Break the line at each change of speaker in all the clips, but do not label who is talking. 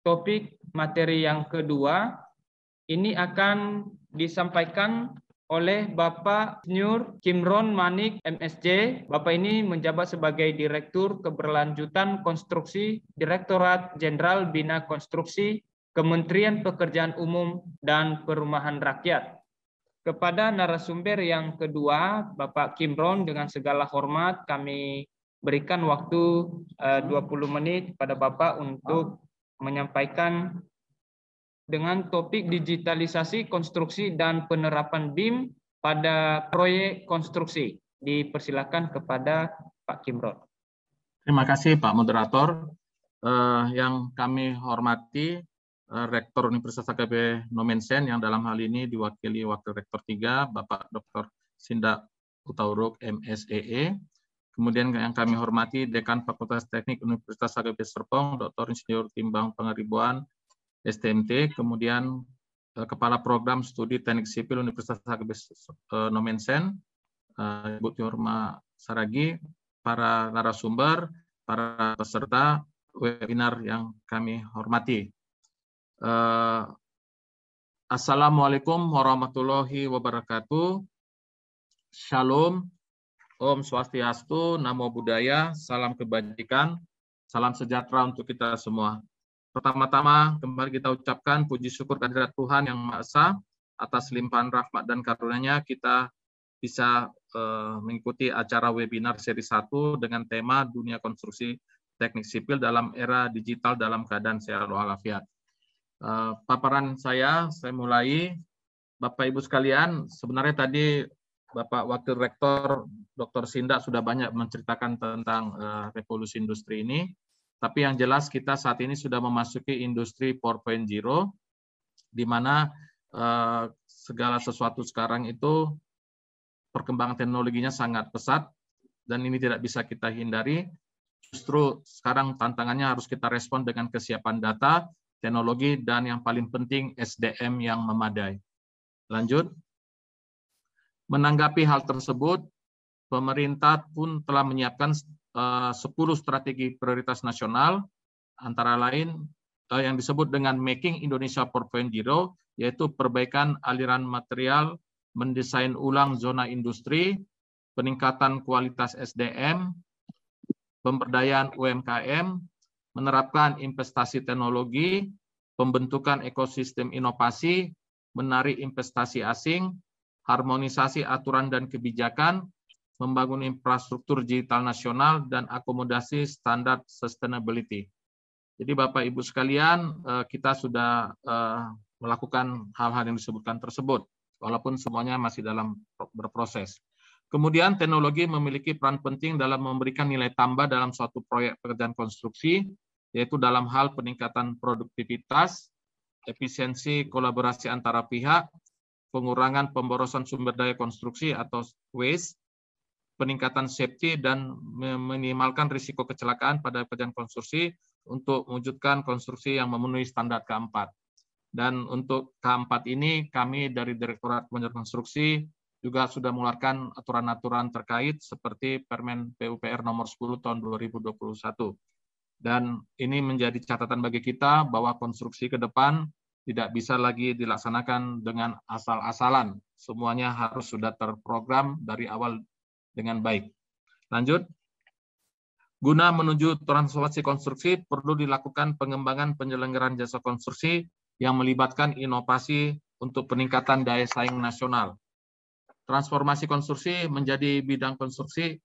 topik materi yang kedua ini akan disampaikan oleh Bapak Insinyur Kimron Manik, MSc. Bapak ini menjabat sebagai Direktur Keberlanjutan Konstruksi, Direktorat Jenderal Bina Konstruksi, Kementerian Pekerjaan Umum dan Perumahan Rakyat. Kepada narasumber yang kedua, Bapak Kimron, dengan segala hormat kami berikan waktu 20 menit pada Bapak untuk menyampaikan dengan topik digitalisasi konstruksi dan penerapan BIM pada proyek konstruksi. Dipersilakan kepada Pak Kimron.
Terima kasih Pak Moderator. Yang kami hormati Rektor Universitas AKB Nomensen yang dalam hal ini diwakili Wakil Rektor 3 Bapak Dr. Sinda Utauruk MSEE. Kemudian yang kami hormati Dekan Fakultas Teknik Universitas AKB Serpong Dr. Insinyur Timbang Pangaribuan STMT, kemudian Kepala Program Studi Teknik Sipil Universitas AKB Nomensen, Ibu Tiorma Saragi, para narasumber, para peserta webinar yang kami hormati. Assalamualaikum warahmatullahi wabarakatuh. Shalom, Om Swastiastu, Namo Buddhaya, salam kebajikan, salam sejahtera untuk kita semua. Pertama-tama, kembali kita ucapkan puji syukur kehadirat Tuhan Yang Maha Esa atas limpahan rahmat dan karunia-Nya kita bisa mengikuti acara webinar seri 1 dengan tema Dunia Konstruksi Teknik Sipil dalam Era Digital dalam Keadaan Sehat Walafiat. Paparan saya mulai. Bapak Ibu sekalian, sebenarnya tadi Bapak Wakil Rektor Dr. Sinda sudah banyak menceritakan tentang revolusi industri ini. Tapi yang jelas kita saat ini sudah memasuki industri 4.0, di mana segala sesuatu sekarang itu perkembangan teknologinya sangat pesat, dan ini tidak bisa kita hindari. Justru sekarang tantangannya harus kita respon dengan kesiapan data, teknologi, dan yang paling penting SDM yang memadai. Lanjut. Menanggapi hal tersebut, pemerintah pun telah menyiapkan 10 strategi prioritas nasional, antara lain yang disebut dengan Making Indonesia 4.0, yaitu perbaikan aliran material, mendesain ulang zona industri, peningkatan kualitas SDM, pemberdayaan UMKM, menerapkan investasi teknologi, pembentukan ekosistem inovasi, menarik investasi asing, harmonisasi aturan dan kebijakan, membangun infrastruktur digital nasional, dan akomodasi standar sustainability. Jadi Bapak Ibu sekalian, kita sudah melakukan hal-hal yang disebutkan tersebut, walaupun semuanya masih dalam berproses. Kemudian teknologi memiliki peran penting dalam memberikan nilai tambah dalam suatu proyek pekerjaan konstruksi, yaitu dalam hal peningkatan produktivitas, efisiensi kolaborasi antara pihak, pengurangan pemborosan sumber daya konstruksi atau waste, peningkatan safety, dan meminimalkan risiko kecelakaan pada pekerjaan konstruksi untuk mewujudkan konstruksi yang memenuhi standar K4. Dan untuk K4 ini kami dari Direktorat Pengelolaan Konstruksi juga sudah mengeluarkan aturan-aturan terkait seperti Permen PUPR nomor 10 tahun 2021. Dan ini menjadi catatan bagi kita bahwa konstruksi ke depan tidak bisa lagi dilaksanakan dengan asal-asalan. Semuanya harus sudah terprogram dari awal dengan baik. Lanjut. Guna menuju transformasi konstruksi, perlu dilakukan pengembangan penyelenggaraan jasa konstruksi yang melibatkan inovasi untuk peningkatan daya saing nasional. Transformasi konstruksi menjadi bidang konstruksi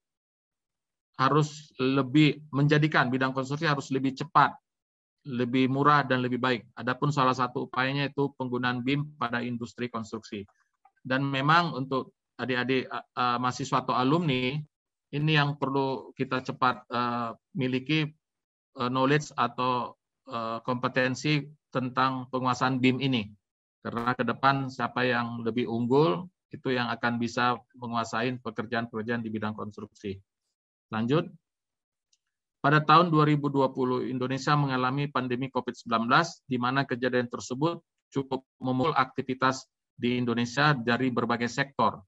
harus lebih menjadikan bidang konstruksi harus lebih cepat, lebih murah, dan lebih baik. Adapun salah satu upayanya itu penggunaan BIM pada industri konstruksi. Dan memang untuk adik-adik mahasiswa atau alumni, ini yang perlu kita cepat miliki knowledge atau kompetensi tentang penguasaan BIM ini. Karena ke depan siapa yang lebih unggul, itu yang akan bisa menguasai pekerjaan-pekerjaan di bidang konstruksi. Lanjut. Pada tahun 2020, Indonesia mengalami pandemi COVID-19, di mana kejadian tersebut cukup memukul aktivitas di Indonesia dari berbagai sektor.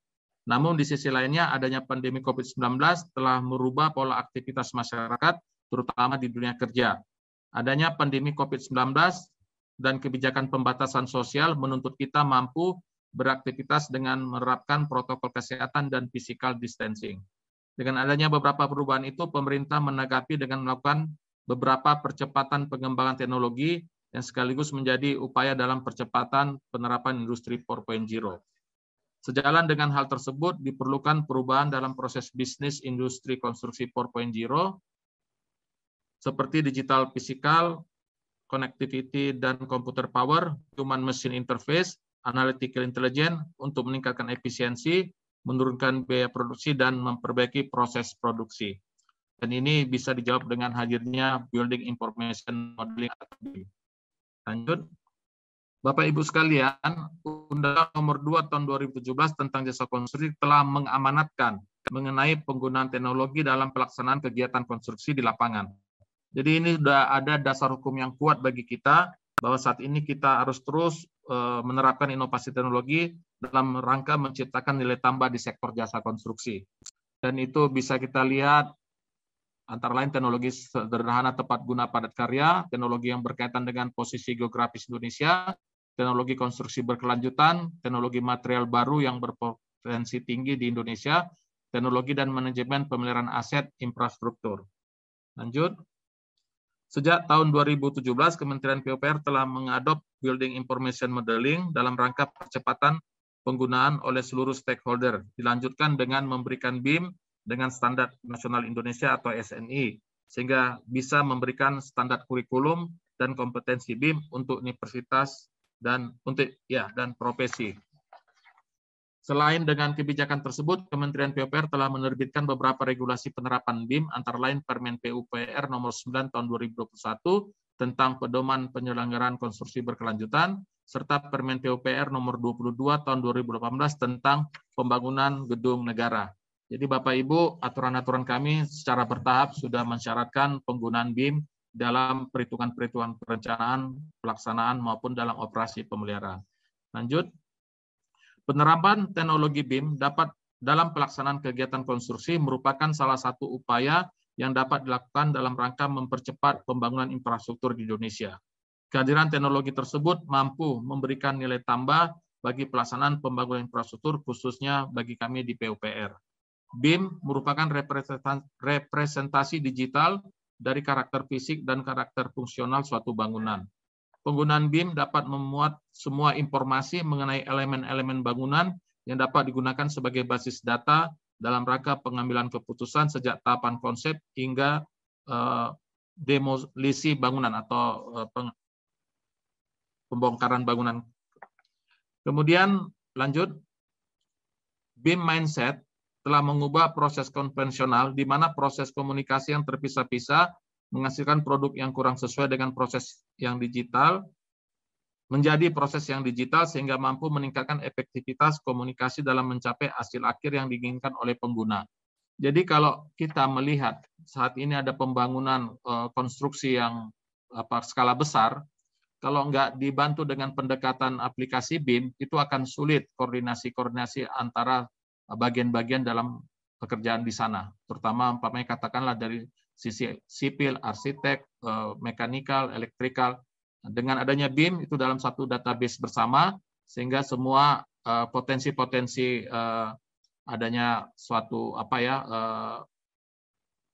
Namun di sisi lainnya, adanya pandemi COVID-19 telah merubah pola aktivitas masyarakat, terutama di dunia kerja. Adanya pandemi COVID-19 dan kebijakan pembatasan sosial menuntut kita mampu beraktivitas dengan menerapkan protokol kesehatan dan physical distancing. Dengan adanya beberapa perubahan itu, pemerintah menanggapi dengan melakukan beberapa percepatan pengembangan teknologi yang sekaligus menjadi upaya dalam percepatan penerapan industri 4.0. Sejalan dengan hal tersebut, diperlukan perubahan dalam proses bisnis industri konstruksi 4.0 seperti digital physical, connectivity dan computer power, human machine interface, analytical intelligence untuk meningkatkan efisiensi, menurunkan biaya produksi dan memperbaiki proses produksi. Dan ini bisa dijawab dengan hadirnya Building Information Modeling atau BIM. Lanjut. Bapak Ibu sekalian, Undang-Undang Nomor 2 Tahun 2017 tentang Jasa Konstruksi telah mengamanatkan mengenai penggunaan teknologi dalam pelaksanaan kegiatan konstruksi di lapangan. Jadi ini sudah ada dasar hukum yang kuat bagi kita bahwa saat ini kita harus terus menerapkan inovasi teknologi dalam rangka menciptakan nilai tambah di sektor jasa konstruksi. Dan itu bisa kita lihat antara lain teknologi sederhana tepat guna padat karya, teknologi yang berkaitan dengan posisi geografis Indonesia, teknologi konstruksi berkelanjutan, teknologi material baru yang berpotensi tinggi di Indonesia, teknologi dan manajemen pemeliharaan aset infrastruktur. Lanjut. Sejak tahun 2017, Kementerian PUPR telah mengadop Building Information Modeling dalam rangka percepatan penggunaan oleh seluruh stakeholder. Dilanjutkan dengan memberikan BIM dengan standar nasional Indonesia atau SNI, sehingga bisa memberikan standar kurikulum dan kompetensi BIM untuk universitas dan profesi. Selain dengan kebijakan tersebut, Kementerian PUPR telah menerbitkan beberapa regulasi penerapan BIM, antara lain Permen PUPR Nomor 9 Tahun 2021 tentang pedoman penyelenggaraan konstruksi berkelanjutan, serta Permen PUPR Nomor 22 Tahun 2018 tentang pembangunan gedung negara. Jadi Bapak Ibu, aturan-aturan kami secara bertahap sudah mensyaratkan penggunaan BIM dalam perhitungan-perhitungan perencanaan, pelaksanaan maupun dalam operasi pemeliharaan. Lanjut. Penerapan teknologi BIM dapat dalam pelaksanaan kegiatan konstruksi merupakan salah satu upaya yang dapat dilakukan dalam rangka mempercepat pembangunan infrastruktur di Indonesia. Kehadiran teknologi tersebut mampu memberikan nilai tambah bagi pelaksanaan pembangunan infrastruktur, khususnya bagi kami di PUPR. BIM merupakan representasi digital dari karakter fisik dan karakter fungsional suatu bangunan. Penggunaan BIM dapat memuat semua informasi mengenai elemen-elemen bangunan yang dapat digunakan sebagai basis data dalam rangka pengambilan keputusan sejak tahapan konsep hingga demolisi bangunan atau pembongkaran bangunan. Kemudian lanjut, BIM mindset telah mengubah proses konvensional di mana proses komunikasi yang terpisah-pisah menghasilkan produk yang kurang sesuai dengan proses yang digital, menjadi proses yang digital sehingga mampu meningkatkan efektivitas komunikasi dalam mencapai hasil akhir yang diinginkan oleh pengguna. Jadi kalau kita melihat saat ini ada pembangunan konstruksi yang skala besar, kalau nggak dibantu dengan pendekatan aplikasi BIM, itu akan sulit koordinasi antara bagian-bagian dalam pekerjaan di sana, terutama umpamanya katakanlah dari sisi sipil, arsitek, mekanikal, elektrikal. Dengan adanya BIM itu dalam satu database bersama, sehingga semua potensi-potensi adanya suatu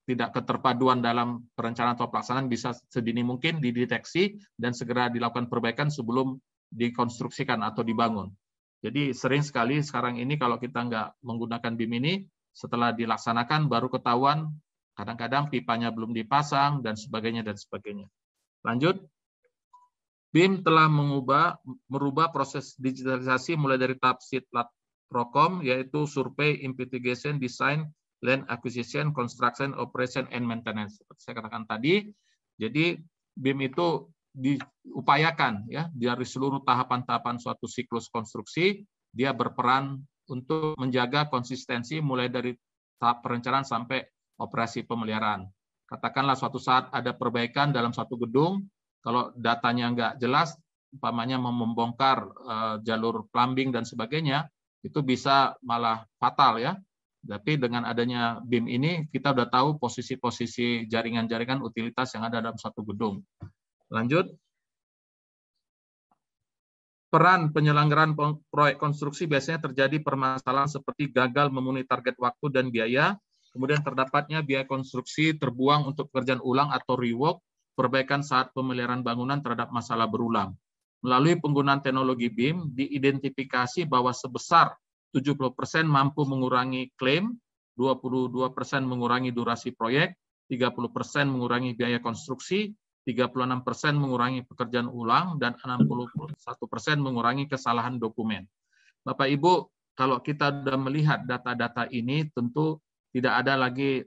tidak keterpaduan dalam perencanaan atau pelaksanaan bisa sedini mungkin dideteksi dan segera dilakukan perbaikan sebelum dikonstruksikan atau dibangun. Jadi sering sekali sekarang ini kalau kita nggak menggunakan BIM ini, setelah dilaksanakan baru ketahuan kadang-kadang pipanya belum dipasang, dan sebagainya, dan sebagainya. Lanjut. BIM telah merubah proses digitalisasi mulai dari tahap SITLAT Prokom, yaitu Survey, Investigation, Design, Land Acquisition, Construction, Operation, and Maintenance. Seperti saya katakan tadi, jadi BIM itu diupayakan ya dari seluruh tahapan-tahapan suatu siklus konstruksi, dia berperan untuk menjaga konsistensi mulai dari tahap perencanaan sampai operasi pemeliharaan. Katakanlah suatu saat ada perbaikan dalam satu gedung, kalau datanya nggak jelas, umpamanya membongkar jalur plumbing dan sebagainya, itu bisa malah fatal ya. Tapi dengan adanya BIM ini, kita sudah tahu posisi-posisi jaringan-jaringan utilitas yang ada dalam satu gedung. Lanjut. Peran penyelenggaraan proyek konstruksi biasanya terjadi permasalahan seperti gagal memenuhi target waktu dan biaya, kemudian terdapatnya biaya konstruksi terbuang untuk pekerjaan ulang atau rework, perbaikan saat pemeliharaan bangunan terhadap masalah berulang. Melalui penggunaan teknologi BIM, diidentifikasi bahwa sebesar 70% mampu mengurangi klaim, 22% mengurangi durasi proyek, 30% mengurangi biaya konstruksi, 36% mengurangi pekerjaan ulang, dan 61% mengurangi kesalahan dokumen. Bapak Ibu, kalau kita sudah melihat data-data ini, tentu tidak ada lagi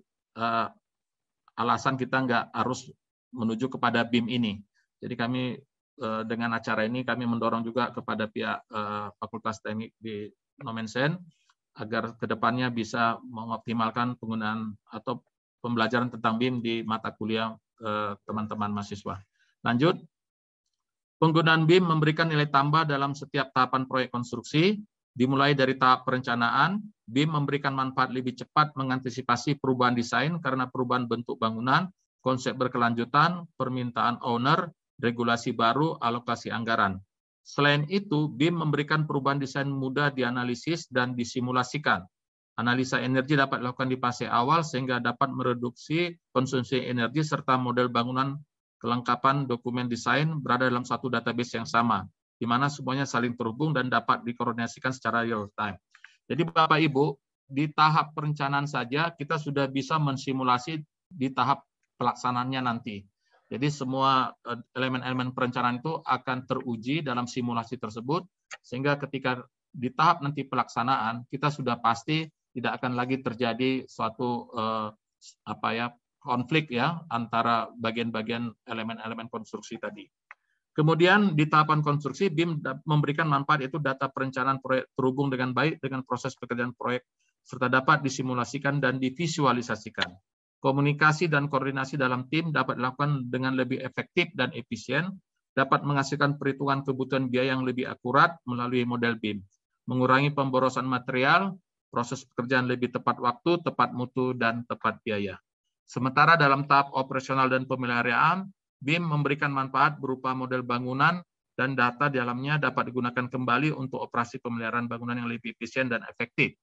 alasan kita nggak harus menuju kepada BIM ini. Jadi kami dengan acara ini, kami mendorong juga kepada pihak Fakultas Teknik di Nomensen, agar kedepannya bisa mengoptimalkan penggunaan atau pembelajaran tentang BIM di mata kuliah teman-teman mahasiswa. Lanjut, penggunaan BIM memberikan nilai tambah dalam setiap tahapan proyek konstruksi, dimulai dari tahap perencanaan. BIM memberikan manfaat lebih cepat mengantisipasi perubahan desain karena perubahan bentuk bangunan, konsep berkelanjutan, permintaan owner, regulasi baru, alokasi anggaran. Selain itu, BIM memberikan perubahan desain mudah dianalisis dan disimulasikan. Analisa energi dapat dilakukan di fase awal sehingga dapat mereduksi konsumsi energi serta model bangunan kelengkapan dokumen desain berada dalam satu database yang sama, di mana semuanya saling terhubung dan dapat dikoordinasikan secara real time. Jadi Bapak Ibu, di tahap perencanaan saja kita sudah bisa mensimulasi di tahap pelaksanaannya nanti. Jadi semua elemen-elemen perencanaan itu akan teruji dalam simulasi tersebut, sehingga ketika di tahap nanti pelaksanaan kita sudah pasti tidak akan lagi terjadi suatu konflik ya antara bagian-bagian elemen-elemen konstruksi tadi. Kemudian di tahapan konstruksi, BIM memberikan manfaat yaitu data perencanaan proyek terhubung dengan baik dengan proses pekerjaan proyek serta dapat disimulasikan dan divisualisasikan. Komunikasi dan koordinasi dalam tim dapat dilakukan dengan lebih efektif dan efisien, dapat menghasilkan perhitungan kebutuhan biaya yang lebih akurat melalui model BIM, mengurangi pemborosan material, proses pekerjaan lebih tepat waktu, tepat mutu, dan tepat biaya. Sementara dalam tahap operasional dan pemeliharaan, BIM memberikan manfaat berupa model bangunan dan data di dalamnya dapat digunakan kembali untuk operasi pemeliharaan bangunan yang lebih efisien dan efektif.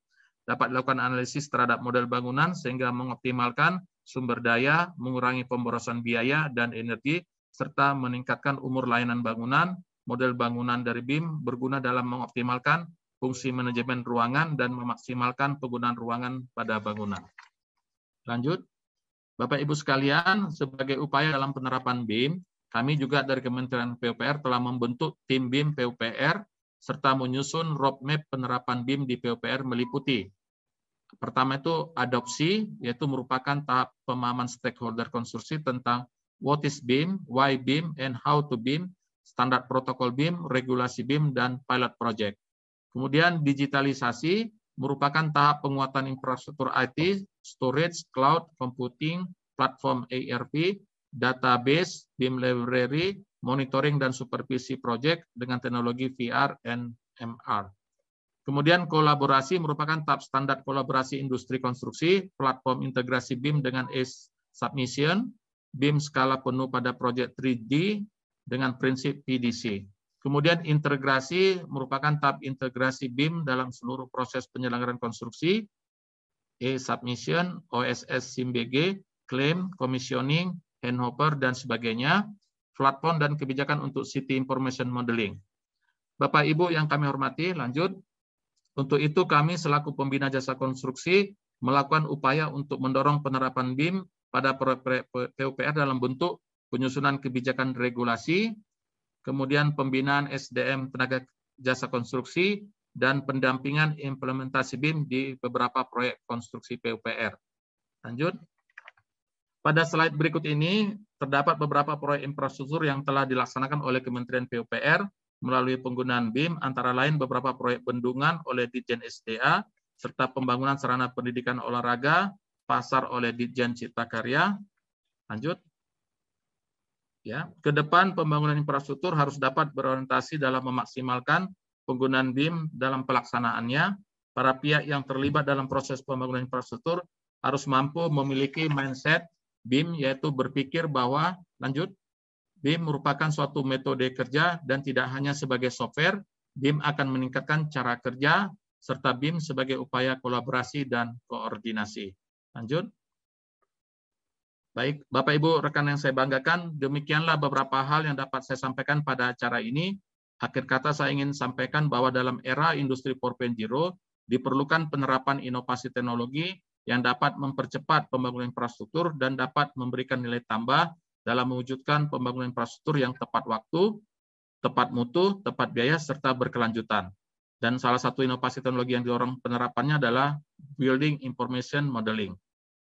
Dapat dilakukan analisis terhadap model bangunan sehingga mengoptimalkan sumber daya, mengurangi pemborosan biaya dan energi, serta meningkatkan umur layanan bangunan. Model bangunan dari BIM berguna dalam mengoptimalkan fungsi manajemen ruangan dan memaksimalkan penggunaan ruangan pada bangunan. Lanjut. Bapak Ibu sekalian, sebagai upaya dalam penerapan BIM, kami juga dari Kementerian PUPR telah membentuk tim BIM PUPR serta menyusun roadmap penerapan BIM di PUPR meliputi. Pertama itu adopsi, yaitu merupakan tahap pemahaman stakeholder konstruksi tentang what is BIM, why BIM, and how to BIM, standar protokol BIM, regulasi BIM, dan pilot project. Kemudian digitalisasi merupakan tahap penguatan infrastruktur IT, storage, cloud, computing, platform ERP, database, BIM library, monitoring dan supervisi project dengan teknologi VR and MR. Kemudian kolaborasi merupakan tahap standar kolaborasi industri konstruksi, platform integrasi BIM dengan e-submission, BIM skala penuh pada proyek 3D dengan prinsip PDC. Kemudian integrasi merupakan tahap integrasi BIM dalam seluruh proses penyelenggaraan konstruksi, e-submission, OSS SIMBG, claim, commissioning, handover, dan sebagainya, platform dan kebijakan untuk city information modeling. Bapak Ibu yang kami hormati, lanjut. Untuk itu kami selaku pembina jasa konstruksi melakukan upaya untuk mendorong penerapan BIM pada proyek PUPR dalam bentuk penyusunan kebijakan regulasi, kemudian pembinaan SDM tenaga jasa konstruksi, dan pendampingan implementasi BIM di beberapa proyek konstruksi PUPR. Lanjut. Pada slide berikut ini terdapat beberapa proyek infrastruktur yang telah dilaksanakan oleh Kementerian PUPR melalui penggunaan BIM, antara lain beberapa proyek bendungan oleh Ditjen SDA, serta pembangunan sarana pendidikan olahraga, pasar oleh Ditjen Cipta Karya. Lanjut. Ya, ke depan pembangunan infrastruktur harus dapat berorientasi dalam memaksimalkan penggunaan BIM dalam pelaksanaannya, para pihak yang terlibat dalam proses pembangunan infrastruktur harus mampu memiliki mindset BIM, yaitu berpikir bahwa, lanjut, BIM merupakan suatu metode kerja dan tidak hanya sebagai software. BIM akan meningkatkan cara kerja, serta BIM sebagai upaya kolaborasi dan koordinasi. Lanjut. Baik, Bapak Ibu rekan yang saya banggakan, demikianlah beberapa hal yang dapat saya sampaikan pada acara ini. Akhir kata saya ingin sampaikan bahwa dalam era industri 4.0 diperlukan penerapan inovasi teknologi yang dapat mempercepat pembangunan infrastruktur dan dapat memberikan nilai tambah dalam mewujudkan pembangunan infrastruktur yang tepat waktu, tepat mutu, tepat biaya, serta berkelanjutan. Dan salah satu inovasi teknologi yang didorong penerapannya adalah Building Information Modeling.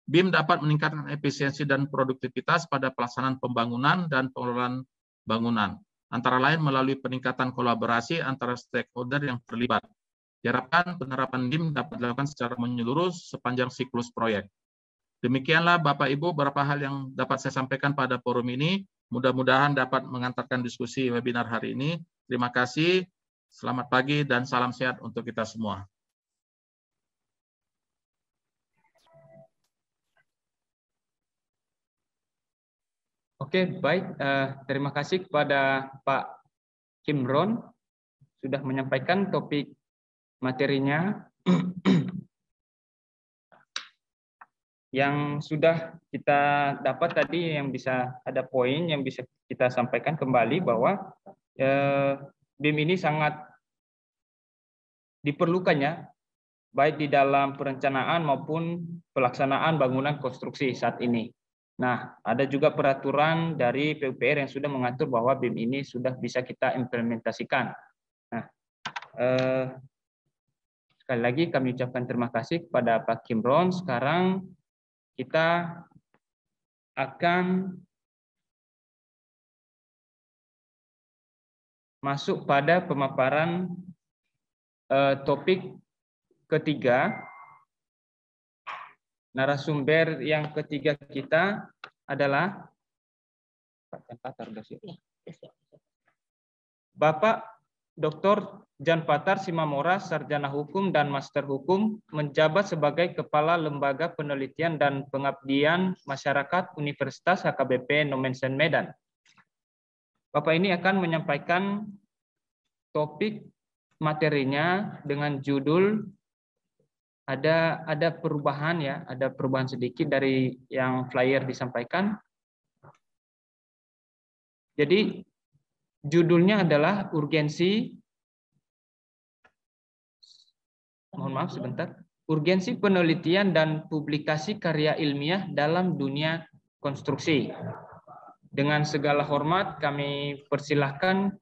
BIM dapat meningkatkan efisiensi dan produktivitas pada pelaksanaan pembangunan dan pengelolaan bangunan, antara lain melalui peningkatan kolaborasi antara stakeholder yang terlibat. Diharapkan penerapan BIM dapat dilakukan secara menyeluruh sepanjang siklus proyek. Demikianlah Bapak Ibu beberapa hal yang dapat saya sampaikan pada forum ini. Mudah-mudahan dapat mengantarkan diskusi webinar hari ini. Terima kasih, selamat pagi dan salam sehat untuk kita semua.
Oke, baik. Terima kasih kepada Pak Kimron sudah menyampaikan topik materinya yang sudah kita dapat tadi, yang bisa ada poin yang bisa kita sampaikan kembali bahwa BIM ini sangat diperlukannya baik di dalam perencanaan maupun pelaksanaan bangunan konstruksi saat ini. Nah, ada juga peraturan dari PUPR yang sudah mengatur bahwa BIM ini sudah bisa kita implementasikan. Nah, sekali lagi kami ucapkan terima kasih kepada Pak Kimron. Sekarang kita akan masuk pada pemaparan topik ketiga. Narasumber yang ketiga kita adalah Bapak Dr. Jan Patar Simamora, Sarjana Hukum dan Master Hukum, menjabat sebagai Kepala Lembaga Penelitian dan Pengabdian Masyarakat Universitas HKBP Nomensen Medan. Bapak ini akan menyampaikan topik materinya dengan judul ada perubahan ya, ada perubahan sedikit dari yang flyer disampaikan. Jadi judulnya adalah urgensi, mohon maaf sebentar, urgensi penelitian dan publikasi karya ilmiah dalam dunia konstruksi. Dengan segala hormat kami persilahkan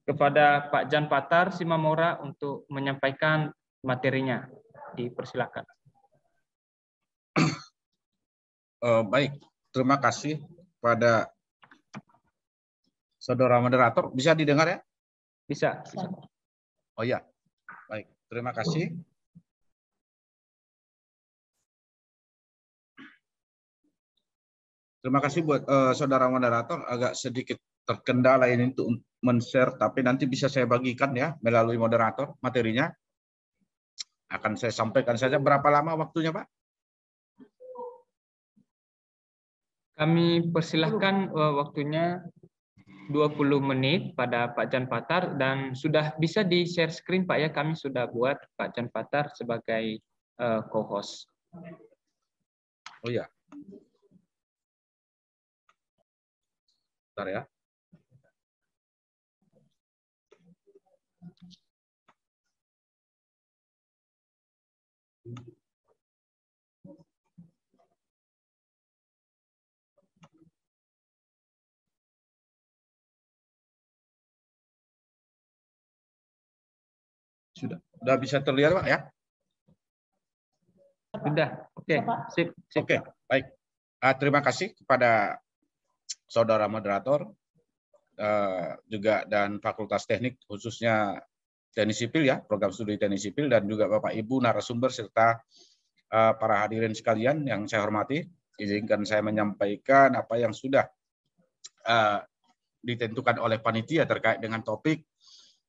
kepada Pak Jan Patar Simamora untuk menyampaikan materinya. Dipersilakan.
Baik, terima kasih pada saudara moderator. Bisa didengar ya?
Bisa.
Oh ya, baik. Terima kasih. Terima kasih buat saudara moderator. Agak sedikit terkendala ini untuk men-share, tapi nanti bisa saya bagikan ya melalui moderator materinya. Akan saya sampaikan saja. Berapa lama waktunya, Pak?
Kami persilahkan waktunya 20 menit pada Pak Jan Patar, dan sudah bisa di-share screen Pak ya. Kami sudah buat Pak Jan Patar sebagai co-host.
Oh ya. Bentar ya. Sudah bisa terlihat Pak ya?
Sudah, oke. Sip.
Oke, baik. Terima kasih kepada saudara moderator juga dan Fakultas Teknik, khususnya Teknik Sipil ya, program studi Teknik Sipil, dan juga Bapak Ibu narasumber serta para hadirin sekalian yang saya hormati. Izinkan saya menyampaikan apa yang sudah ditentukan oleh panitia terkait dengan topik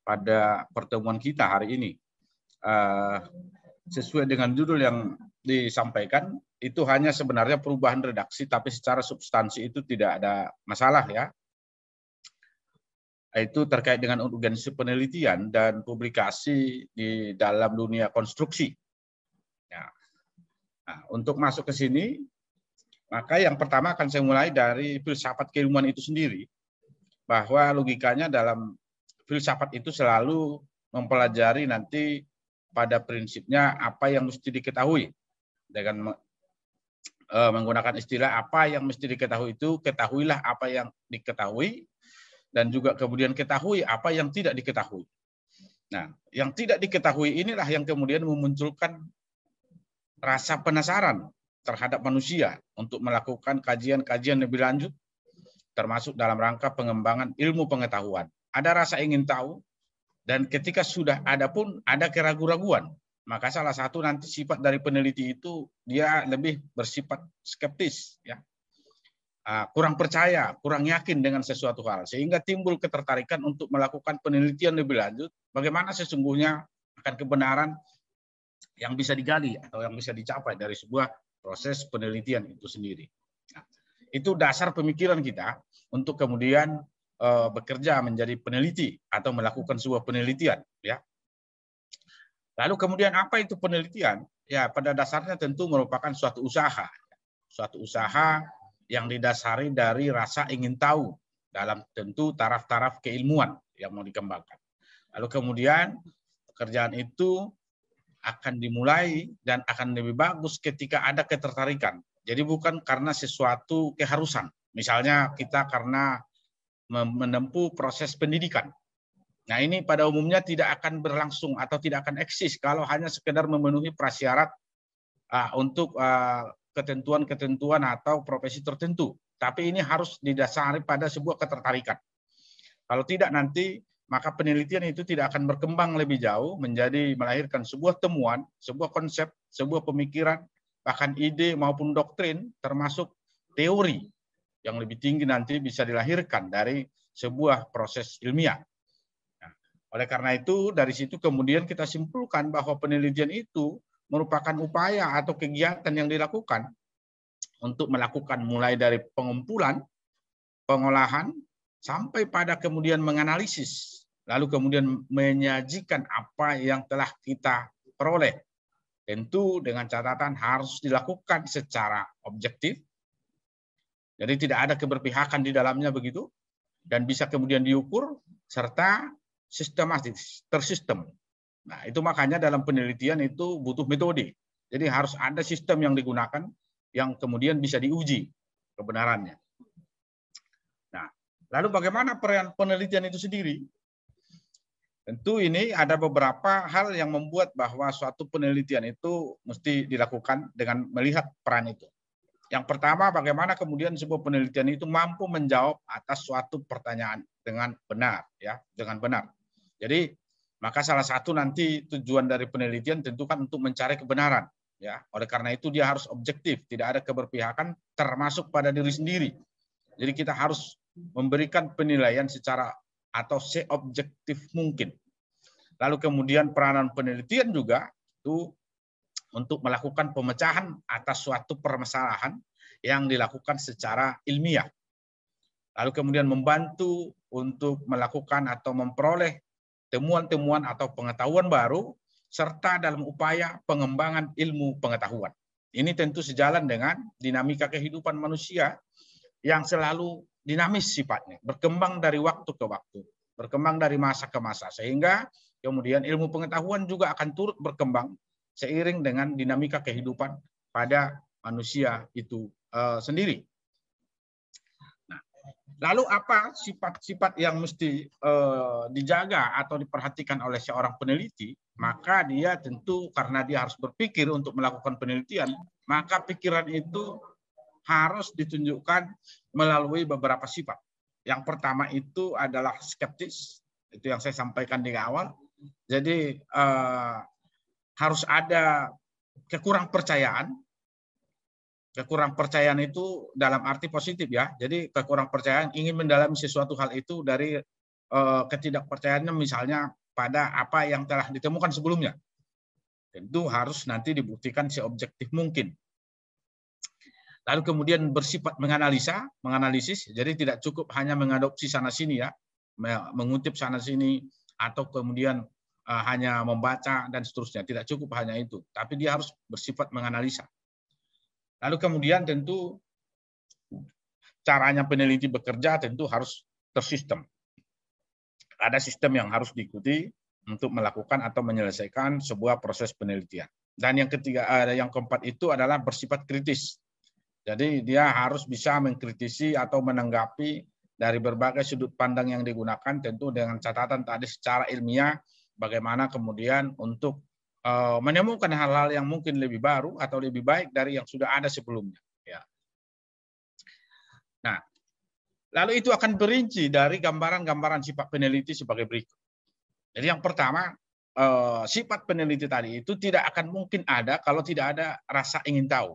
pada pertemuan kita hari ini. sesuai dengan judul yang disampaikan, itu hanya sebenarnya perubahan redaksi, tapi secara substansi itu tidak ada masalah ya. Itu terkait dengan urgensi penelitian dan publikasi di dalam dunia konstruksi. Ya. Nah, untuk masuk ke sini, maka yang pertama akan saya mulai dari filsafat keilmuan itu sendiri, bahwa logikanya dalam filsafat itu selalu mempelajari nanti pada prinsipnya apa yang mesti diketahui. Dengan menggunakan istilah apa yang mesti diketahui itu, ketahuilah apa yang diketahui, dan juga kemudian ketahui apa yang tidak diketahui. Nah, yang tidak diketahui inilah yang kemudian memunculkan rasa penasaran terhadap manusia untuk melakukan kajian-kajian lebih lanjut, termasuk dalam rangka pengembangan ilmu pengetahuan. Ada rasa ingin tahu, dan ketika sudah ada pun ada keraguan-raguan. Maka salah satu nanti sifat dari peneliti itu dia lebih bersifat skeptis, ya, kurang percaya, kurang yakin dengan sesuatu hal, sehingga timbul ketertarikan untuk melakukan penelitian lebih lanjut. Bagaimana sesungguhnya akan kebenaran yang bisa digali atau yang bisa dicapai dari sebuah proses penelitian itu sendiri. Nah, itu dasar pemikiran kita untuk kemudian bekerja menjadi peneliti atau melakukan sebuah penelitian, ya. Lalu kemudian apa itu penelitian? Ya, pada dasarnya tentu merupakan suatu usaha yang didasari dari rasa ingin tahu dalam tentu taraf-taraf keilmuan yang mau dikembangkan. Lalu kemudian pekerjaan itu akan dimulai dan akan lebih bagus ketika ada ketertarikan. Jadi bukan karena sesuatu keharusan. Misalnya kita karena menempuh proses pendidikan. Nah, ini pada umumnya tidak akan berlangsung atau tidak akan eksis kalau hanya sekedar memenuhi prasyarat untuk ketentuan-ketentuan atau profesi tertentu. Tapi ini harus didasari pada sebuah ketertarikan. Kalau tidak nanti, maka penelitian itu tidak akan berkembang lebih jauh menjadi melahirkan sebuah temuan, sebuah konsep, sebuah pemikiran, bahkan ide maupun doktrin, termasuk teori yang lebih tinggi nanti bisa dilahirkan dari sebuah proses ilmiah. Oleh karena itu, dari situ kemudian kita simpulkan bahwa penelitian itu merupakan upaya atau kegiatan yang dilakukan untuk melakukan mulai dari pengumpulan, pengolahan, sampai pada kemudian menganalisis, lalu kemudian menyajikan apa yang telah kita peroleh. Tentu dengan catatan harus dilakukan secara objektif, jadi tidak ada keberpihakan di dalamnya begitu, dan bisa kemudian diukur, serta sistematis, tersistem. Nah, itu makanya dalam penelitian itu butuh metode. Jadi harus ada sistem yang digunakan yang kemudian bisa diuji kebenarannya. Nah, lalu bagaimana peran penelitian itu sendiri? Tentu ini ada beberapa hal yang membuat bahwa suatu penelitian itu mesti dilakukan dengan melihat peran itu. Yang pertama, bagaimana kemudian sebuah penelitian itu mampu menjawab atas suatu pertanyaan dengan benar, ya, dengan benar. Jadi, maka salah satu nanti tujuan dari penelitian tentu kan untuk mencari kebenaran, ya. Oleh karena itu dia harus objektif, tidak ada keberpihakan termasuk pada diri sendiri. Jadi kita harus memberikan penilaian secara atau seobjektif mungkin. Lalu kemudian peranan penelitian juga itu untuk melakukan pemecahan atas suatu permasalahan yang dilakukan secara ilmiah. Lalu kemudian membantu untuk melakukan atau memperoleh temuan-temuan atau pengetahuan baru, serta dalam upaya pengembangan ilmu pengetahuan. Ini tentu sejalan dengan dinamika kehidupan manusia yang selalu dinamis sifatnya, berkembang dari waktu ke waktu, berkembang dari masa ke masa, sehingga kemudian ilmu pengetahuan juga akan turut berkembang seiring dengan dinamika kehidupan pada manusia itu sendiri. Lalu apa sifat-sifat yang mesti dijaga atau diperhatikan oleh seorang peneliti? Maka dia tentu karena dia harus berpikir untuk melakukan penelitian, maka pikiran itu harus ditunjukkan melalui beberapa sifat. Yang pertama itu adalah skeptis, itu yang saya sampaikan di awal. Jadi harus ada kekurang percayaan. Kekurang percayaan itu dalam arti positif, ya. Jadi kekurang percayaan ingin mendalami sesuatu hal itu dari ketidakpercayaannya misalnya pada apa yang telah ditemukan sebelumnya. tentu harus nanti dibuktikan seobjektif mungkin. Lalu kemudian bersifat menganalisis, jadi tidak cukup hanya mengadopsi sana sini ya, mengutip sana sini atau kemudian hanya membaca dan seterusnya, tidak cukup hanya itu, tapi dia harus bersifat menganalisa. Lalu kemudian tentu caranya peneliti bekerja tentu harus tersistem. Ada sistem yang harus diikuti untuk melakukan atau menyelesaikan sebuah proses penelitian. Dan yang ketiga, yang keempat itu adalah bersifat kritis. Jadi dia harus bisa mengkritisi atau menanggapi dari berbagai sudut pandang yang digunakan, tentu dengan catatan tadi secara ilmiah, bagaimana kemudian untuk menemukan hal-hal yang mungkin lebih baru atau lebih baik dari yang sudah ada sebelumnya. Ya. Nah, lalu itu akan berinci dari gambaran-gambaran sifat peneliti sebagai berikut. Jadi yang pertama, sifat peneliti tadi itu tidak akan mungkin ada kalau tidak ada rasa ingin tahu.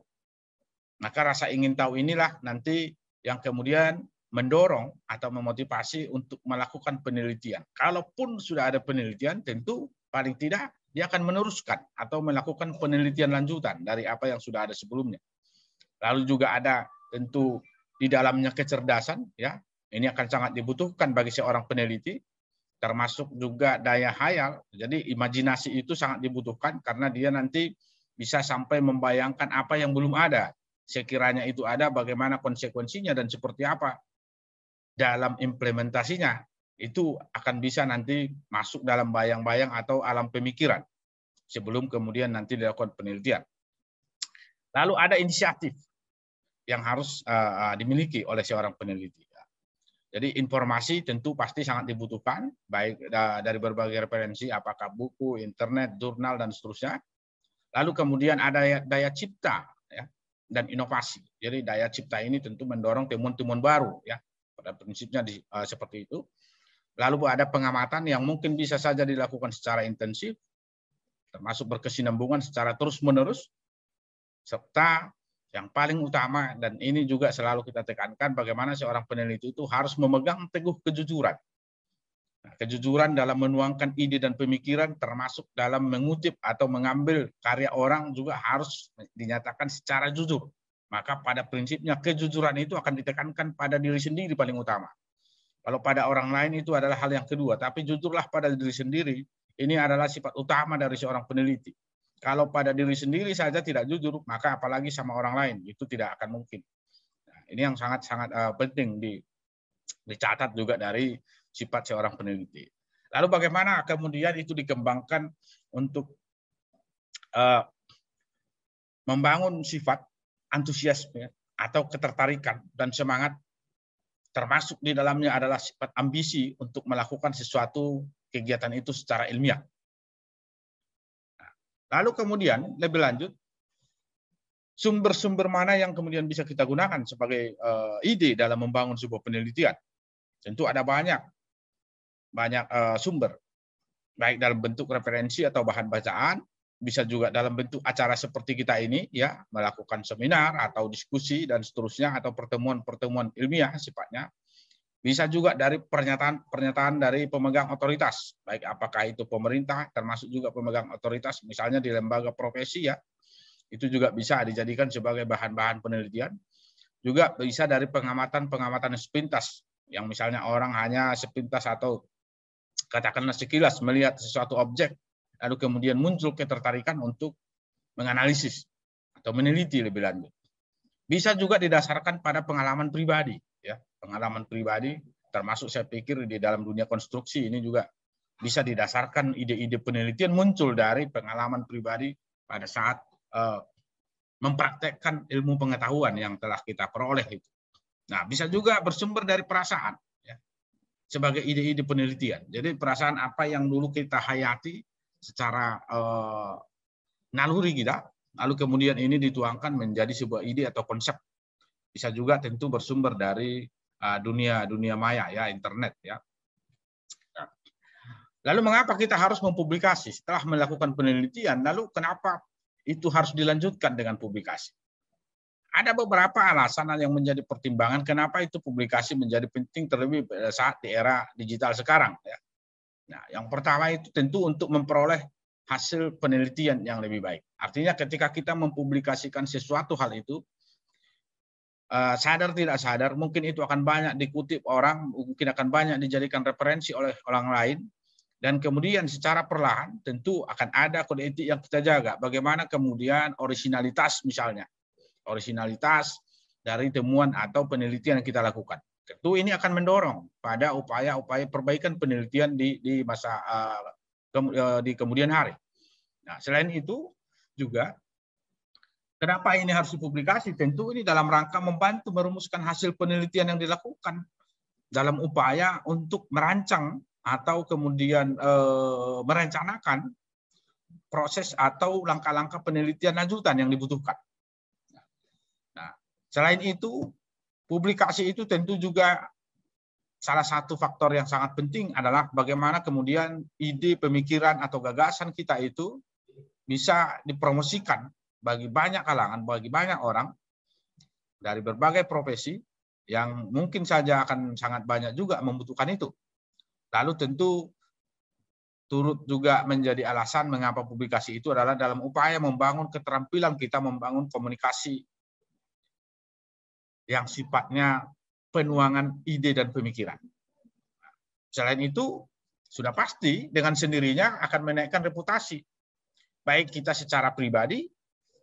Maka rasa ingin tahu inilah nanti yang kemudian mendorong atau memotivasi untuk melakukan penelitian. Kalaupun sudah ada penelitian, tentu paling tidak dia akan meneruskan atau melakukan penelitian lanjutan dari apa yang sudah ada sebelumnya. Lalu juga ada tentu di dalamnya kecerdasan, ya, ini akan sangat dibutuhkan bagi seorang peneliti, termasuk juga daya hayal. Jadi imajinasi itu sangat dibutuhkan karena dia nanti bisa sampai membayangkan apa yang belum ada. Sekiranya itu ada, bagaimana konsekuensinya dan seperti apa dalam implementasinya. Itu akan bisa nanti masuk dalam bayang-bayang atau alam pemikiran sebelum kemudian nanti dilakukan penelitian. Lalu ada inisiatif yang harus dimiliki oleh seorang peneliti. Jadi informasi tentu pasti sangat dibutuhkan, baik dari berbagai referensi, apakah buku, internet, jurnal, dan seterusnya. Lalu kemudian ada daya cipta ya, dan inovasi. Jadi daya cipta ini tentu mendorong temuan-temuan baru, ya, pada prinsipnya seperti itu. Lalu ada pengamatan yang mungkin bisa saja dilakukan secara intensif, termasuk berkesinambungan secara terus-menerus, serta yang paling utama, dan ini juga selalu kita tekankan, bagaimana seorang peneliti itu harus memegang teguh kejujuran. Nah, kejujuran dalam menuangkan ide dan pemikiran, termasuk dalam mengutip atau mengambil karya orang juga harus dinyatakan secara jujur. Maka pada prinsipnya kejujuran itu akan ditekankan pada diri sendiri paling utama. Kalau pada orang lain itu adalah hal yang kedua, tapi jujurlah pada diri sendiri, ini adalah sifat utama dari seorang peneliti. Kalau pada diri sendiri saja tidak jujur, maka apalagi sama orang lain, itu tidak akan mungkin. Nah, ini yang sangat-sangat penting dicatat juga dari sifat seorang peneliti. Lalu bagaimana kemudian itu dikembangkan untuk membangun sifat antusiasme atau ketertarikan dan semangat, termasuk di dalamnya adalah sifat ambisi untuk melakukan sesuatu kegiatan itu secara ilmiah. Lalu kemudian lebih lanjut, sumber-sumber mana yang kemudian bisa kita gunakan sebagai ide dalam membangun sebuah penelitian? Tentu ada banyak sumber, baik dalam bentuk referensi atau bahan bacaan, bisa juga dalam bentuk acara seperti kita ini, ya, melakukan seminar atau diskusi dan seterusnya, atau pertemuan-pertemuan ilmiah sifatnya. Bisa juga dari pernyataan dari pemegang otoritas, baik apakah itu pemerintah, termasuk juga pemegang otoritas, misalnya di lembaga profesi, ya, itu juga bisa dijadikan sebagai bahan-bahan penelitian. Juga bisa dari pengamatan sepintas, yang misalnya orang hanya sepintas atau katakanlah sekilas melihat sesuatu objek, lalu kemudian muncul ketertarikan untuk menganalisis atau meneliti lebih lanjut. Bisa juga didasarkan pada pengalaman pribadi, ya, pengalaman pribadi, termasuk saya pikir di dalam dunia konstruksi ini juga bisa didasarkan ide-ide penelitian muncul dari pengalaman pribadi pada saat mempraktekkan ilmu pengetahuan yang telah kita peroleh itu. Nah, bisa juga bersumber dari perasaan, ya, sebagai ide-ide penelitian. Jadi perasaan apa yang dulu kita hayati secara naluri kita, lalu kemudian ini dituangkan menjadi sebuah ide atau konsep. Bisa juga tentu bersumber dari dunia maya, ya, internet, ya. Nah, lalu mengapa kita harus mempublikasi setelah melakukan penelitian? Lalu kenapa itu harus dilanjutkan dengan publikasi? Ada beberapa alasan yang menjadi pertimbangan kenapa itu publikasi menjadi penting, terlebih saat di era digital sekarang, ya. Nah, yang pertama itu tentu untuk memperoleh hasil penelitian yang lebih baik. Artinya ketika kita mempublikasikan sesuatu hal itu, sadar tidak sadar, mungkin itu akan banyak dikutip orang, mungkin akan banyak dijadikan referensi oleh orang lain, dan kemudian secara perlahan tentu akan ada kode etik yang kita jaga. Bagaimana kemudian originalitas misalnya, originalitas dari temuan atau penelitian yang kita lakukan. Tentu ini akan mendorong pada upaya-upaya perbaikan penelitian di masa di kemudian hari. Nah, selain itu juga kenapa ini harus dipublikasi? Tentu ini dalam rangka membantu merumuskan hasil penelitian yang dilakukan dalam upaya untuk merancang atau kemudian merencanakan proses atau langkah-langkah penelitian lanjutan yang dibutuhkan. Nah, selain itu, publikasi itu tentu juga salah satu faktor yang sangat penting adalah bagaimana kemudian ide, pemikiran, atau gagasan kita itu bisa dipromosikan bagi banyak kalangan, bagi banyak orang dari berbagai profesi yang mungkin saja akan sangat banyak juga membutuhkan itu. Lalu tentu turut juga menjadi alasan mengapa publikasi itu adalah dalam upaya membangun keterampilan kita, membangun komunikasi yang sifatnya penuangan ide dan pemikiran. Selain itu, sudah pasti dengan sendirinya akan menaikkan reputasi. Baik kita secara pribadi,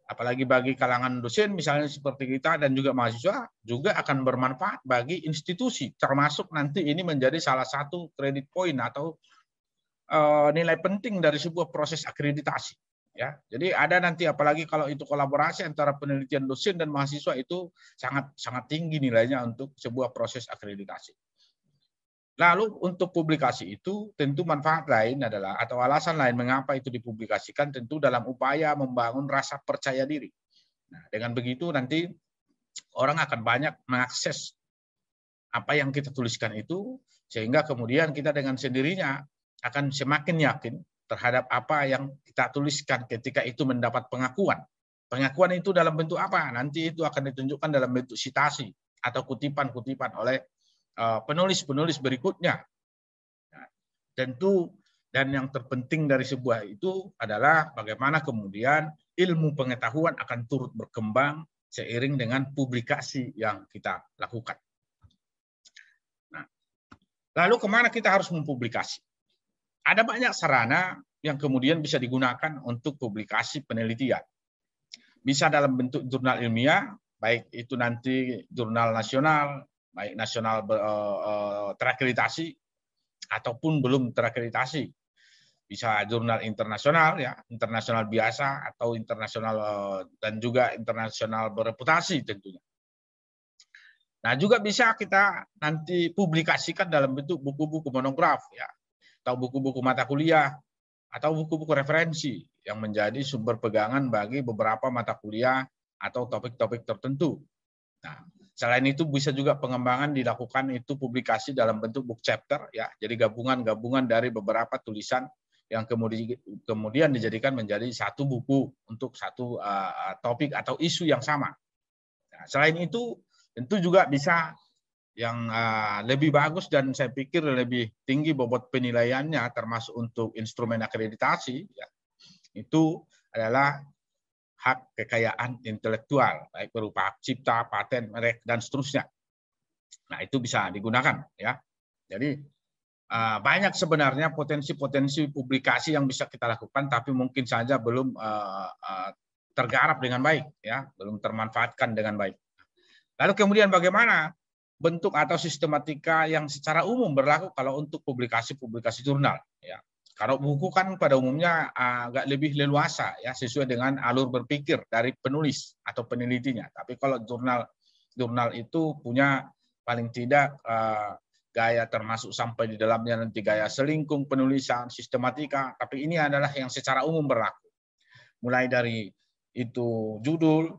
apalagi bagi kalangan dosen misalnya seperti kita dan juga mahasiswa, juga akan bermanfaat bagi institusi, termasuk nanti ini menjadi salah satu credit point atau nilai penting dari sebuah proses akreditasi. Ya, jadi ada nanti apalagi kalau itu kolaborasi antara penelitian dosen dan mahasiswa itu sangat tinggi nilainya untuk sebuah proses akreditasi. Lalu untuk publikasi itu tentu manfaat lain adalah atau alasan lain mengapa itu dipublikasikan tentu dalam upaya membangun rasa percaya diri. Nah, dengan begitu nanti orang akan banyak mengakses apa yang kita tuliskan itu sehingga kemudian kita dengan sendirinya akan semakin yakin terhadap apa yang kita tuliskan ketika itu mendapat pengakuan. Pengakuan itu dalam bentuk apa? Nanti itu akan ditunjukkan dalam bentuk sitasi atau kutipan-kutipan oleh penulis-penulis berikutnya. Nah, tentu dan yang terpenting dari sebuah itu adalah bagaimana kemudian ilmu pengetahuan akan turut berkembang seiring dengan publikasi yang kita lakukan. Nah, lalu kemana kita harus mempublikasi? Ada banyak sarana yang kemudian bisa digunakan untuk publikasi penelitian. Bisa dalam bentuk jurnal ilmiah, baik itu nanti jurnal nasional, baik nasional terakreditasi, ataupun belum terakreditasi. Bisa jurnal internasional, ya internasional biasa, atau internasional dan juga internasional bereputasi tentunya. Nah juga bisa kita nanti publikasikan dalam bentuk buku-buku monograf, ya, atau buku-buku mata kuliah, atau buku-buku referensi yang menjadi sumber pegangan bagi beberapa mata kuliah atau topik-topik tertentu. Nah, selain itu bisa juga pengembangan dilakukan itu publikasi dalam bentuk book chapter, ya, jadi gabungan-gabungan dari beberapa tulisan yang kemudian dijadikan menjadi satu buku untuk satu topik atau isu yang sama. Nah, selain itu tentu juga bisa yang lebih bagus dan saya pikir lebih tinggi bobot penilaiannya termasuk untuk instrumen akreditasi, ya, itu adalah hak kekayaan intelektual baik berupa hak cipta, paten, merek dan seterusnya. Nah itu bisa digunakan, ya. Jadi banyak sebenarnya potensi-potensi publikasi yang bisa kita lakukan tapi mungkin saja belum tergarap dengan baik, ya, belum termanfaatkan dengan baik. Lalu kemudian bagaimana bentuk atau sistematika yang secara umum berlaku kalau untuk publikasi-publikasi jurnal, ya. Kalau buku kan pada umumnya agak lebih leluasa, ya, sesuai dengan alur berpikir dari penulis atau penelitinya. Tapi kalau jurnal itu punya paling tidak gaya termasuk sampai di dalamnya nanti gaya selingkung penulisan, sistematika. Tapi ini adalah yang secara umum berlaku. Mulai dari itu judul,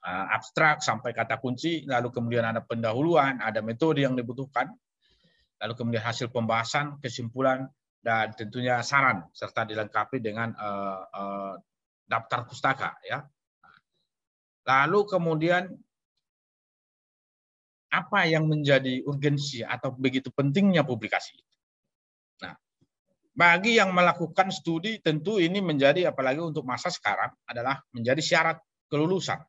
abstrak sampai kata kunci, lalu kemudian ada pendahuluan, ada metode yang dibutuhkan, lalu kemudian hasil pembahasan, kesimpulan, dan tentunya saran, serta dilengkapi dengan daftar pustaka. Ya. Lalu kemudian apa yang menjadi urgensi atau begitu pentingnya publikasi? Nah, bagi yang melakukan studi tentu ini menjadi, apalagi untuk masa sekarang, adalah menjadi syarat kelulusan.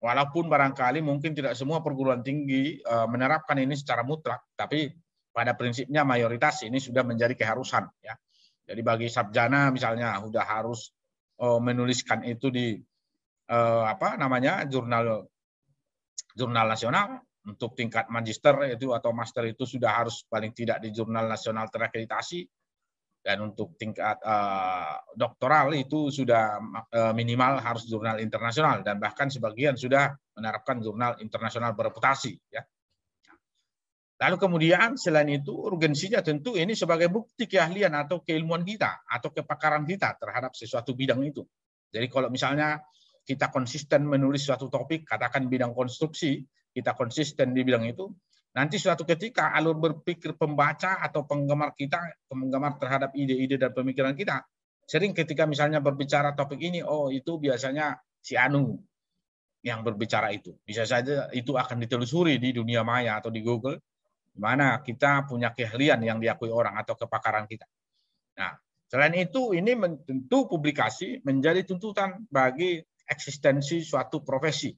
Walaupun barangkali mungkin tidak semua perguruan tinggi menerapkan ini secara mutlak, tapi pada prinsipnya mayoritas ini sudah menjadi keharusan, ya. Jadi bagi sarjana misalnya sudah harus menuliskan itu di jurnal nasional. Untuk tingkat magister itu atau master itu sudah harus paling tidak di jurnal nasional terakreditasi, dan untuk tingkat doktoral itu sudah minimal harus jurnal internasional, dan bahkan sebagian sudah menerapkan jurnal internasional bereputasi, ya. Lalu kemudian selain itu urgensinya tentu ini sebagai bukti keahlian atau keilmuan kita atau kepakaran kita terhadap sesuatu bidang itu. Jadi kalau misalnya kita konsisten menulis suatu topik, katakan bidang konstruksi, kita konsisten di bidang itu, nanti suatu ketika alur berpikir pembaca atau penggemar kita, penggemar terhadap ide-ide dan pemikiran kita, sering ketika misalnya berbicara topik ini, oh itu biasanya si Anu yang berbicara itu. Bisa saja itu akan ditelusuri di dunia maya atau di Google, di mana kita punya keahlian yang diakui orang atau kepakaran kita. Nah, selain itu ini tentu publikasi menjadi tuntutan bagi eksistensi suatu profesi.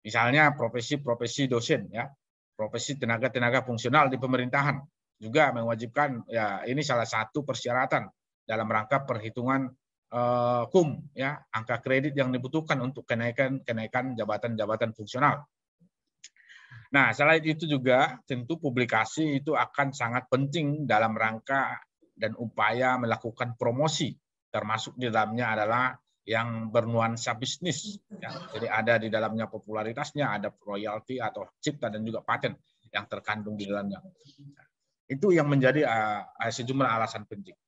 Misalnya profesi dosen, ya, profesi tenaga fungsional di pemerintahan juga mewajibkan, ya ini salah satu persyaratan dalam rangka perhitungan KUM, ya, angka kredit yang dibutuhkan untuk kenaikan jabatan fungsional. Nah, selain itu juga tentu publikasi itu akan sangat penting dalam rangka dan upaya melakukan promosi, termasuk di dalamnya adalah yang bernuansa bisnis, ya. Jadi ada di dalamnya popularitasnya, ada royalti atau cipta dan juga paten yang terkandung di dalamnya. Itu yang menjadi sejumlah alasan penting.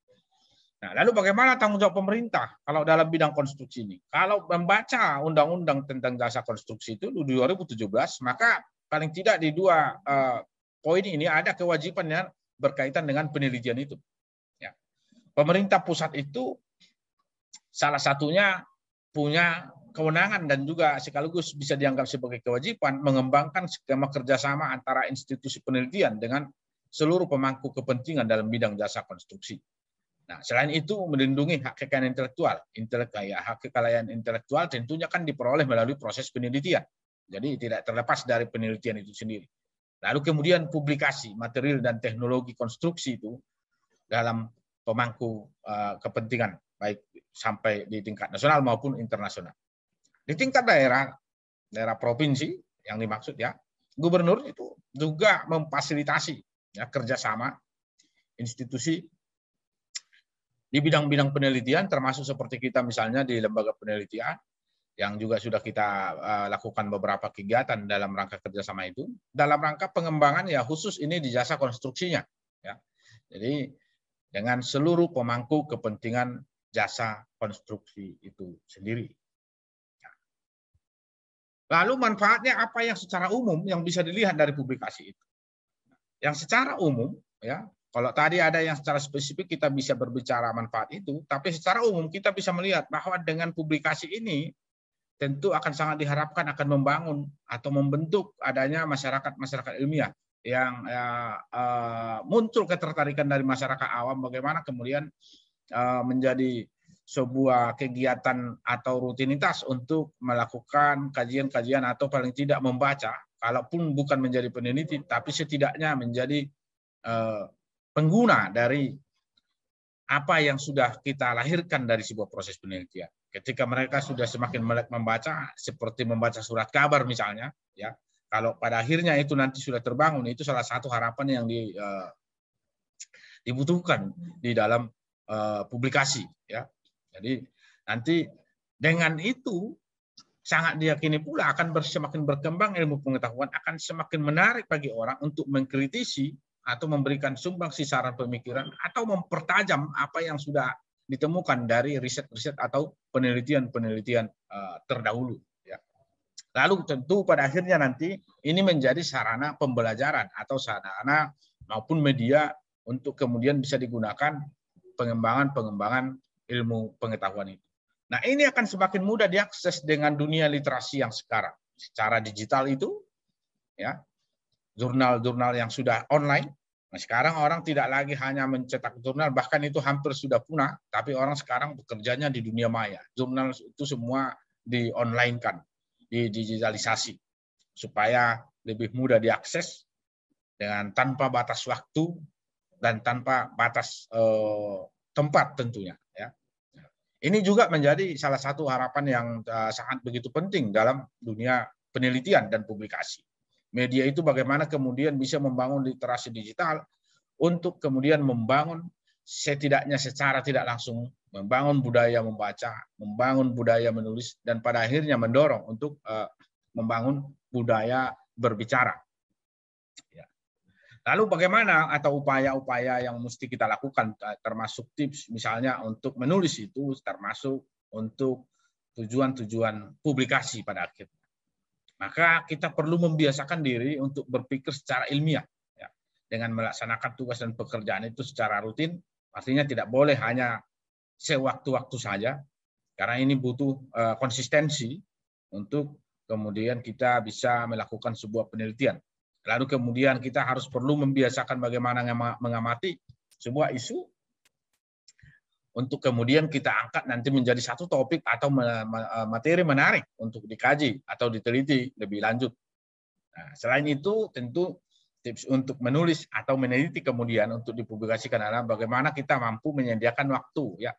Nah, lalu bagaimana tanggung jawab pemerintah kalau dalam bidang konstruksi ini? Kalau membaca undang-undang tentang jasa konstruksi itu 2017, maka paling tidak di dua poin ini ada kewajiban yang berkaitan dengan penelitian itu. Ya. Pemerintah pusat itu salah satunya punya kewenangan dan juga sekaligus bisa dianggap sebagai kewajiban mengembangkan skema kerjasama antara institusi penelitian dengan seluruh pemangku kepentingan dalam bidang jasa konstruksi. Nah, selain itu melindungi hak kekayaan intelektual. Hak kekayaan intelektual tentunya kan diperoleh melalui proses penelitian. Jadi tidak terlepas dari penelitian itu sendiri. Lalu kemudian publikasi material dan teknologi konstruksi itu dalam pemangku kepentingan, baik sampai di tingkat nasional maupun internasional. Di tingkat daerah provinsi yang dimaksud, ya, gubernur itu juga memfasilitasi, ya, kerjasama institusi di bidang-bidang penelitian, termasuk seperti kita misalnya di lembaga penelitian, yang juga sudah kita lakukan beberapa kegiatan dalam rangka kerjasama itu, dalam rangka pengembangan, ya, khusus ini di jasa konstruksinya, ya. Jadi dengan seluruh pemangku kepentingan jasa konstruksi itu sendiri. Lalu manfaatnya apa yang secara umum yang bisa dilihat dari publikasi itu? Yang secara umum, ya, kalau tadi ada yang secara spesifik kita bisa berbicara manfaat itu, tapi secara umum kita bisa melihat bahwa dengan publikasi ini tentu akan sangat diharapkan akan membangun atau membentuk adanya masyarakat ilmiah yang muncul ketertarikan dari masyarakat awam bagaimana kemudian menjadi sebuah kegiatan atau rutinitas untuk melakukan kajian-kajian atau paling tidak membaca, kalaupun bukan menjadi peneliti, tapi setidaknya menjadi pengguna dari apa yang sudah kita lahirkan dari sebuah proses penelitian. Ketika mereka sudah semakin melek membaca, seperti membaca surat kabar misalnya, ya, kalau pada akhirnya itu nanti sudah terbangun, itu salah satu harapan yang dibutuhkan di dalam publikasi, ya. Jadi nanti dengan itu sangat diyakini pula akan semakin berkembang ilmu pengetahuan, akan semakin menarik bagi orang untuk mengkritisi atau memberikan sumbangsi saran pemikiran atau mempertajam apa yang sudah ditemukan dari riset-riset atau penelitian-penelitian terdahulu. Ya. Lalu tentu pada akhirnya nanti ini menjadi sarana pembelajaran atau sarana maupun media untuk kemudian bisa digunakan pengembangan ilmu pengetahuan itu. Nah, ini akan semakin mudah diakses dengan dunia literasi yang sekarang. Secara digital itu, ya, jurnal-jurnal yang sudah online, Nah, sekarang orang tidak lagi hanya mencetak jurnal, bahkan itu hampir sudah punah, tapi orang sekarang bekerjanya di dunia maya. Jurnal itu semua di-online-kan, di-digitalisasi, supaya lebih mudah diakses dengan tanpa batas waktu dan tanpa batas tempat tentunya. Ya. Ini juga menjadi salah satu harapan yang sangat begitu penting dalam dunia penelitian dan publikasi. Media itu bagaimana kemudian bisa membangun literasi digital untuk kemudian membangun setidaknya secara tidak langsung membangun budaya membaca, membangun budaya menulis, dan pada akhirnya mendorong untuk membangun budaya berbicara. Ya. Lalu bagaimana atau upaya-upaya yang mesti kita lakukan, termasuk tips misalnya untuk menulis itu, termasuk untuk tujuan-tujuan publikasi pada akhirnya. Maka kita perlu membiasakan diri untuk berpikir secara ilmiah. Ya. Dengan melaksanakan tugas dan pekerjaan itu secara rutin, artinya tidak boleh hanya sewaktu-waktu saja, karena ini butuh konsistensi untuk kemudian kita bisa melakukan sebuah penelitian. Lalu kemudian kita harus perlu membiasakan bagaimana mengamati sebuah isu, untuk kemudian kita angkat nanti menjadi satu topik atau materi menarik untuk dikaji atau diteliti lebih lanjut. Nah, selain itu tentu tips untuk menulis atau meneliti kemudian untuk dipublikasikan adalah bagaimana kita mampu menyediakan waktu, ya,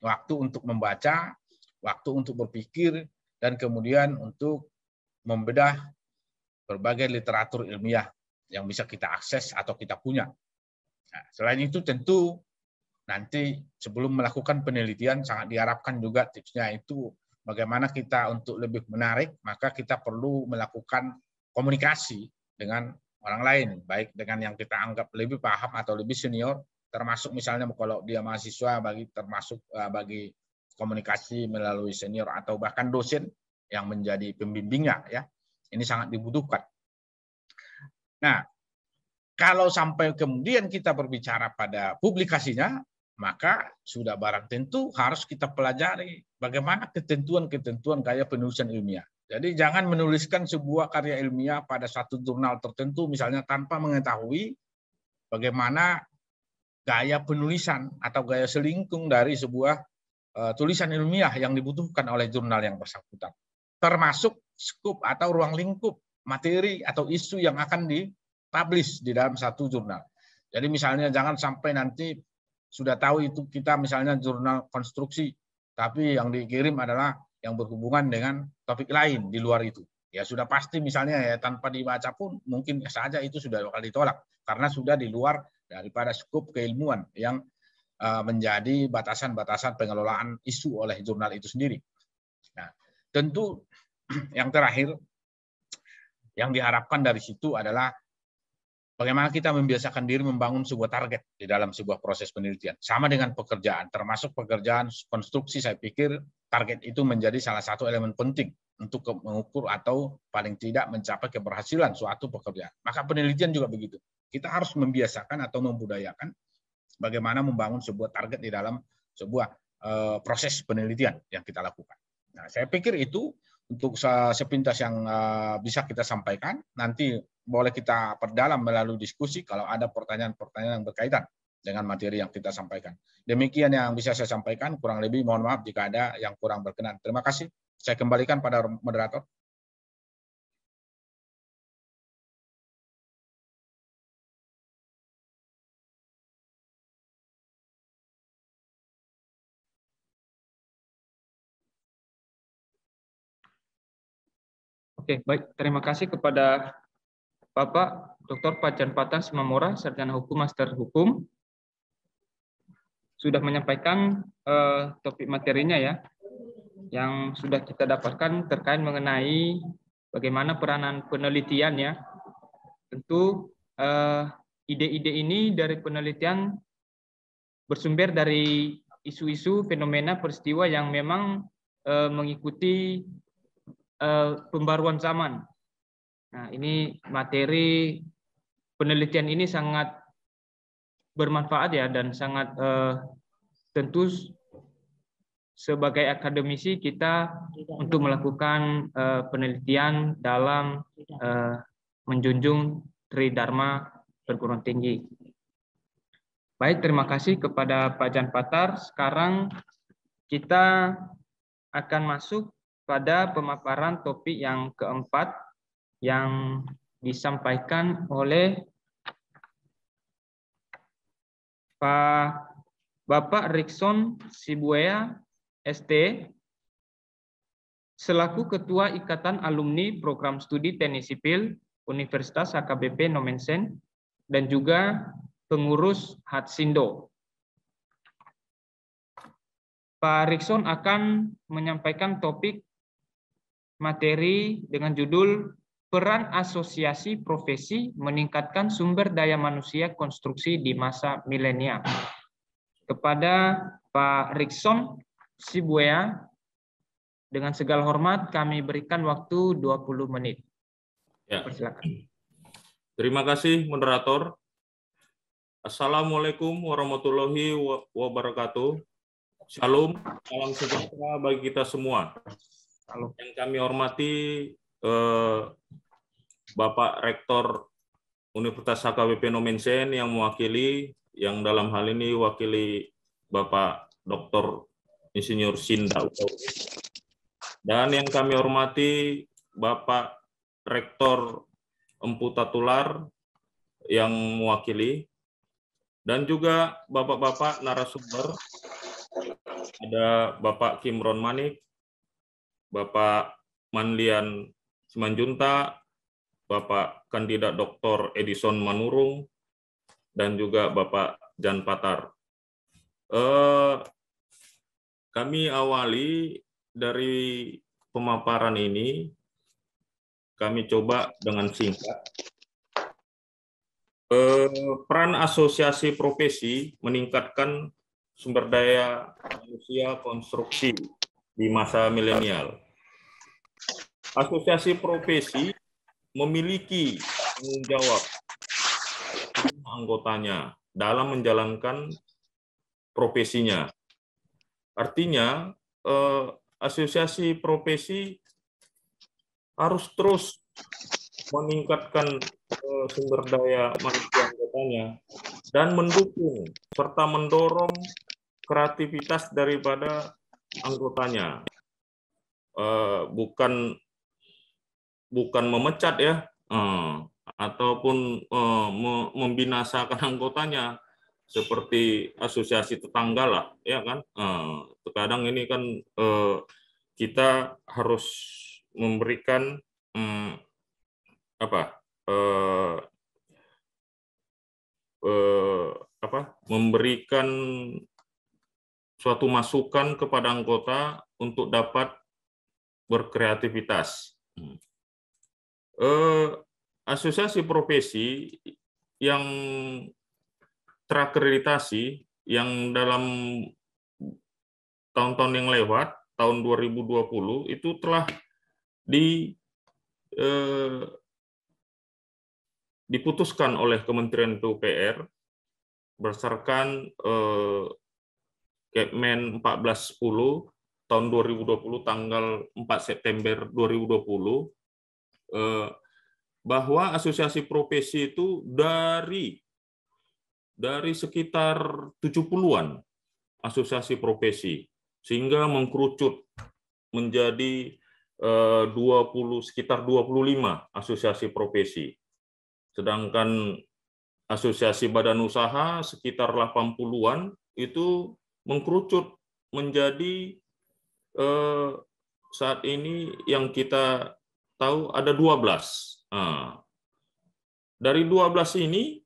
waktu untuk membaca, waktu untuk berpikir, dan kemudian untuk membedah berbagai literatur ilmiah yang bisa kita akses atau kita punya. Nah, selain itu tentu nanti sebelum melakukan penelitian sangat diharapkan juga tipsnya itu bagaimana kita untuk lebih menarik, maka kita perlu melakukan komunikasi dengan orang lain, baik dengan yang kita anggap lebih paham atau lebih senior, termasuk misalnya kalau dia mahasiswa bagi komunikasi melalui senior atau bahkan dosen yang menjadi pembimbingnya, ya. Ini sangat dibutuhkan. Nah, kalau sampai kemudian kita berbicara pada publikasinya, maka sudah barang tentu harus kita pelajari bagaimana ketentuan-ketentuan gaya penulisan ilmiah. Jadi jangan menuliskan sebuah karya ilmiah pada satu jurnal tertentu misalnya tanpa mengetahui bagaimana gaya penulisan atau gaya selingkung dari sebuah tulisan ilmiah yang dibutuhkan oleh jurnal yang bersangkutan. Termasuk skop atau ruang lingkup materi atau isu yang akan dipublish di dalam satu jurnal. Jadi misalnya jangan sampai nanti sudah tahu itu kita misalnya jurnal konstruksi, tapi yang dikirim adalah yang berhubungan dengan topik lain di luar itu. Ya sudah pasti misalnya ya tanpa dibaca pun mungkin saja itu sudah bakal ditolak karena sudah di luar daripada skop keilmuan yang menjadi batasan-batasan pengelolaan isu oleh jurnal itu sendiri. Nah, tentu yang terakhir yang diharapkan dari situ adalah bagaimana kita membiasakan diri membangun sebuah target di dalam sebuah proses penelitian. Sama dengan pekerjaan, termasuk pekerjaan konstruksi, saya pikir target itu menjadi salah satu elemen penting untuk mengukur atau paling tidak mencapai keberhasilan suatu pekerjaan. Maka penelitian juga begitu. Kita harus membiasakan atau membudayakan bagaimana membangun sebuah target di dalam sebuah proses penelitian yang kita lakukan. Nah, saya pikir itu untuk sepintas yang bisa kita sampaikan. Nanti boleh kita perdalam melalui diskusi kalau ada pertanyaan-pertanyaan yang berkaitan dengan materi yang kita sampaikan. Demikian yang bisa saya sampaikan, kurang lebih mohon maaf jika ada yang kurang berkenan. Terima kasih. Saya kembalikan pada moderator.
Oke, baik. Terima kasih kepada Bapak Dr. Fajar Fathah Simamora, Sarjana Hukum, Master Hukum, sudah menyampaikan topik materinya ya, yang sudah kita dapatkan terkait mengenai bagaimana peranan penelitian ya. Tentu ide-ide ini dari penelitian bersumber dari isu-isu, fenomena, peristiwa yang memang mengikuti pembaruan zaman. Nah, ini materi penelitian ini sangat bermanfaat ya, dan sangat tentu sebagai akademisi kita untuk melakukan penelitian dalam menjunjung Tridharma perguruan tinggi. Baik, terima kasih kepada Pak Jan Patar. Sekarang kita akan masuk pada pemaparan topik yang keempat yang disampaikan oleh Bapak Rickson Sibuea, ST, selaku Ketua Ikatan Alumni Program Studi Teknik Sipil Universitas HKBP Nomensen, dan juga pengurus Hatsindo. Pak Rickson akan menyampaikan topik materi dengan judul Peran Asosiasi Profesi Meningkatkan Sumber Daya Manusia Konstruksi di Masa Milenial. Kepada Pak Rickson Sibuea, dengan segala hormat kami berikan waktu 20 menit.
Ya.
Persilakan.
Terima kasih, moderator. Assalamualaikum warahmatullahi wabarakatuh. Shalom, salam sejahtera bagi kita semua. Yang kami hormati Bapak Rektor Universitas HKBP Nomensen yang mewakili, yang dalam hal ini wakili Bapak Dr. Insinyur Sinda Utauri. Dan yang kami hormati Bapak Rektor Empu Tatular yang mewakili, dan juga bapak-bapak narasumber, ada Bapak Kimron Manik, Bapak Manlian Simanjunta, Bapak Kandidat Dr. Edison Manurung, dan juga Bapak Jan Patar. Kami awali dari pemaparan ini, kami coba dengan singkat. Peran asosiasi profesi meningkatkan sumber daya manusia konstruksi di masa milenial. Asosiasi profesi memiliki tanggung jawab anggotanya dalam menjalankan profesinya. Artinya, asosiasi profesi harus terus meningkatkan sumber daya manusia anggotanya dan mendukung serta mendorong kreativitas daripada anggotanya. Bukan memecat ya, ataupun membinasakan anggotanya seperti asosiasi tetangga lah, ya kan? Terkadang ini kan kita harus memberikan memberikan suatu masukan kepada anggota untuk dapat berkreativitas. Asosiasi profesi yang terakreditasi yang dalam tahun-tahun yang lewat, tahun 2020 itu telah diputuskan oleh Kementerian PUPR berdasarkan Kepmen 1410 tahun 2020 tanggal 4 September 2020, bahwa asosiasi profesi itu dari sekitar 70-an asosiasi profesi, sehingga mengkerucut menjadi sekitar 25 asosiasi profesi. Sedangkan asosiasi badan usaha sekitar 80-an itu mengkerucut menjadi saat ini yang kita tahu ada 12. Dari 12 ini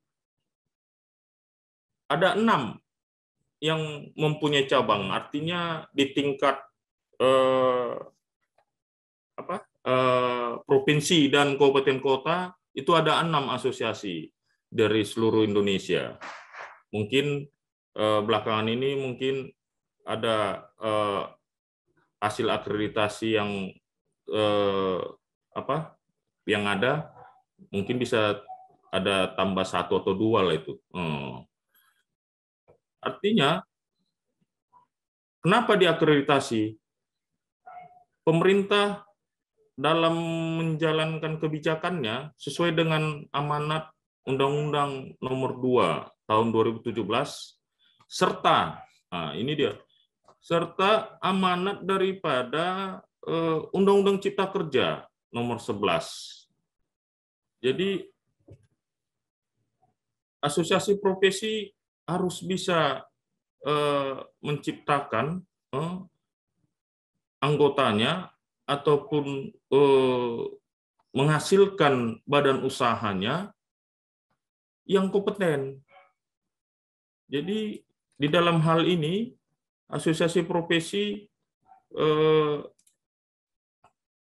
ada 6 yang mempunyai cabang, artinya di tingkat provinsi dan kabupaten kota itu ada 6 asosiasi dari seluruh Indonesia. Mungkin belakangan ini mungkin ada hasil akreditasi yang ada, mungkin bisa ada tambah 1 atau 2 lah itu. Artinya, kenapa diakreditasi? Pemerintah dalam menjalankan kebijakannya sesuai dengan amanat Undang-Undang Nomor 2 tahun 2017 serta ini dia, serta amanat daripada Undang-Undang Cipta Kerja nomor 11. Jadi asosiasi profesi harus bisa menciptakan anggotanya ataupun menghasilkan badan usahanya yang kompeten. Jadi di dalam hal ini asosiasi profesi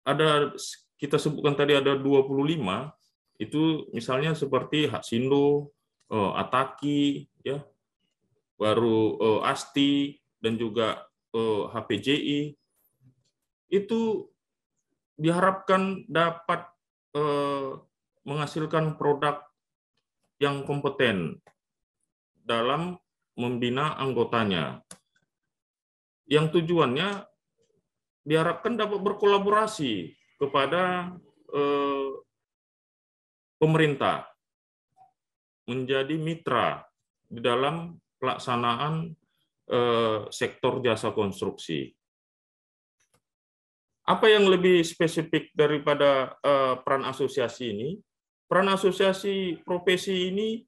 ada, kita sebutkan tadi ada 25, itu misalnya seperti Haksindo, Ataki, ya, baru ASTI, dan juga HPJI, itu diharapkan dapat menghasilkan produk yang kompeten dalam membina anggotanya. Yang tujuannya diharapkan dapat berkolaborasi kepada pemerintah, menjadi mitra di dalam pelaksanaan sektor jasa konstruksi. Apa yang lebih spesifik daripada peran asosiasi ini? Peran asosiasi profesi ini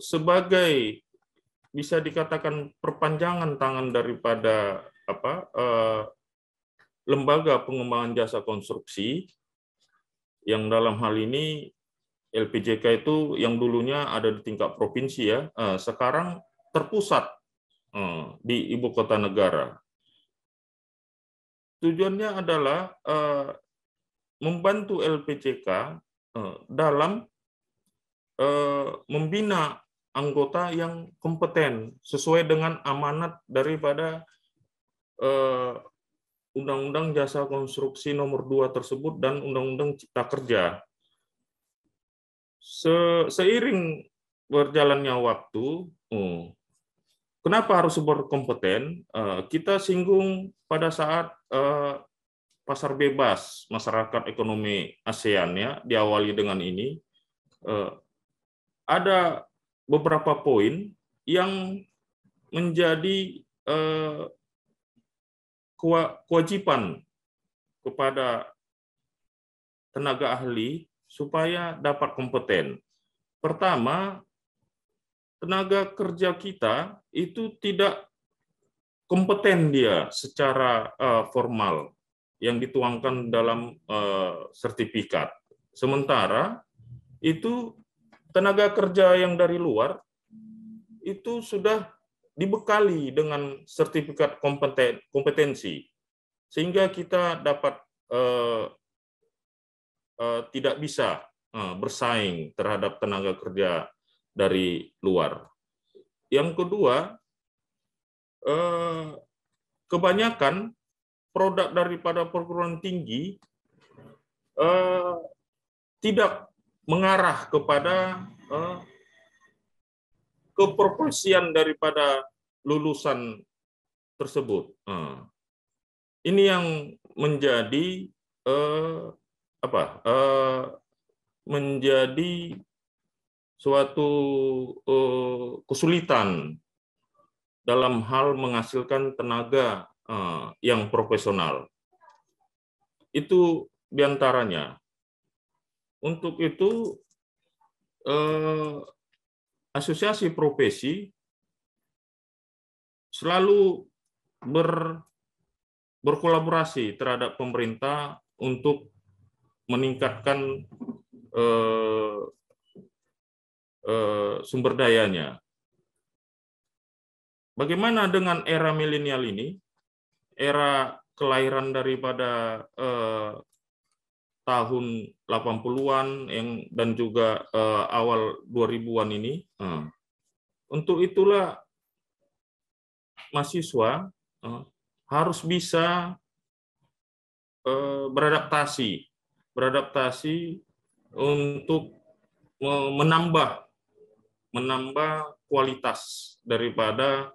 sebagai, bisa dikatakan, perpanjangan tangan daripada lembaga pengembangan jasa konstruksi, yang dalam hal ini LPJK itu yang dulunya ada di tingkat provinsi, ya, sekarang terpusat di ibu kota negara. Tujuannya adalah membantu LPJK dalam membina anggota yang kompeten sesuai dengan amanat daripada Undang-Undang Jasa Konstruksi nomor 2 tersebut dan Undang-Undang Cipta Kerja. Seiring berjalannya waktu, kenapa harus berkompeten? Kita singgung pada saat pasar bebas masyarakat ekonomi ASEAN, ya, diawali dengan ini. Ada beberapa poin yang menjadi kewajiban kepada tenaga ahli supaya dapat kompeten. Pertama, tenaga kerja kita itu tidak kompeten dia secara formal yang dituangkan dalam sertifikat. Sementara itu tenaga kerja yang dari luar itu sudah dibekali dengan sertifikat kompetensi, sehingga kita dapat tidak bisa bersaing terhadap tenaga kerja dari luar. Yang kedua, kebanyakan produk daripada perguruan tinggi tidak mengarah kepada keprofesian daripada lulusan tersebut. Ini yang menjadi menjadi suatu kesulitan dalam hal menghasilkan tenaga yang profesional. Itu diantaranya. Untuk itu, asosiasi profesi selalu berkolaborasi terhadap pemerintah untuk meningkatkan sumber dayanya. Bagaimana dengan era milenial ini, era kelahiran daripada tahun 80-an dan juga awal 2000-an ini? Untuk itulah mahasiswa harus bisa beradaptasi untuk menambah kualitas daripada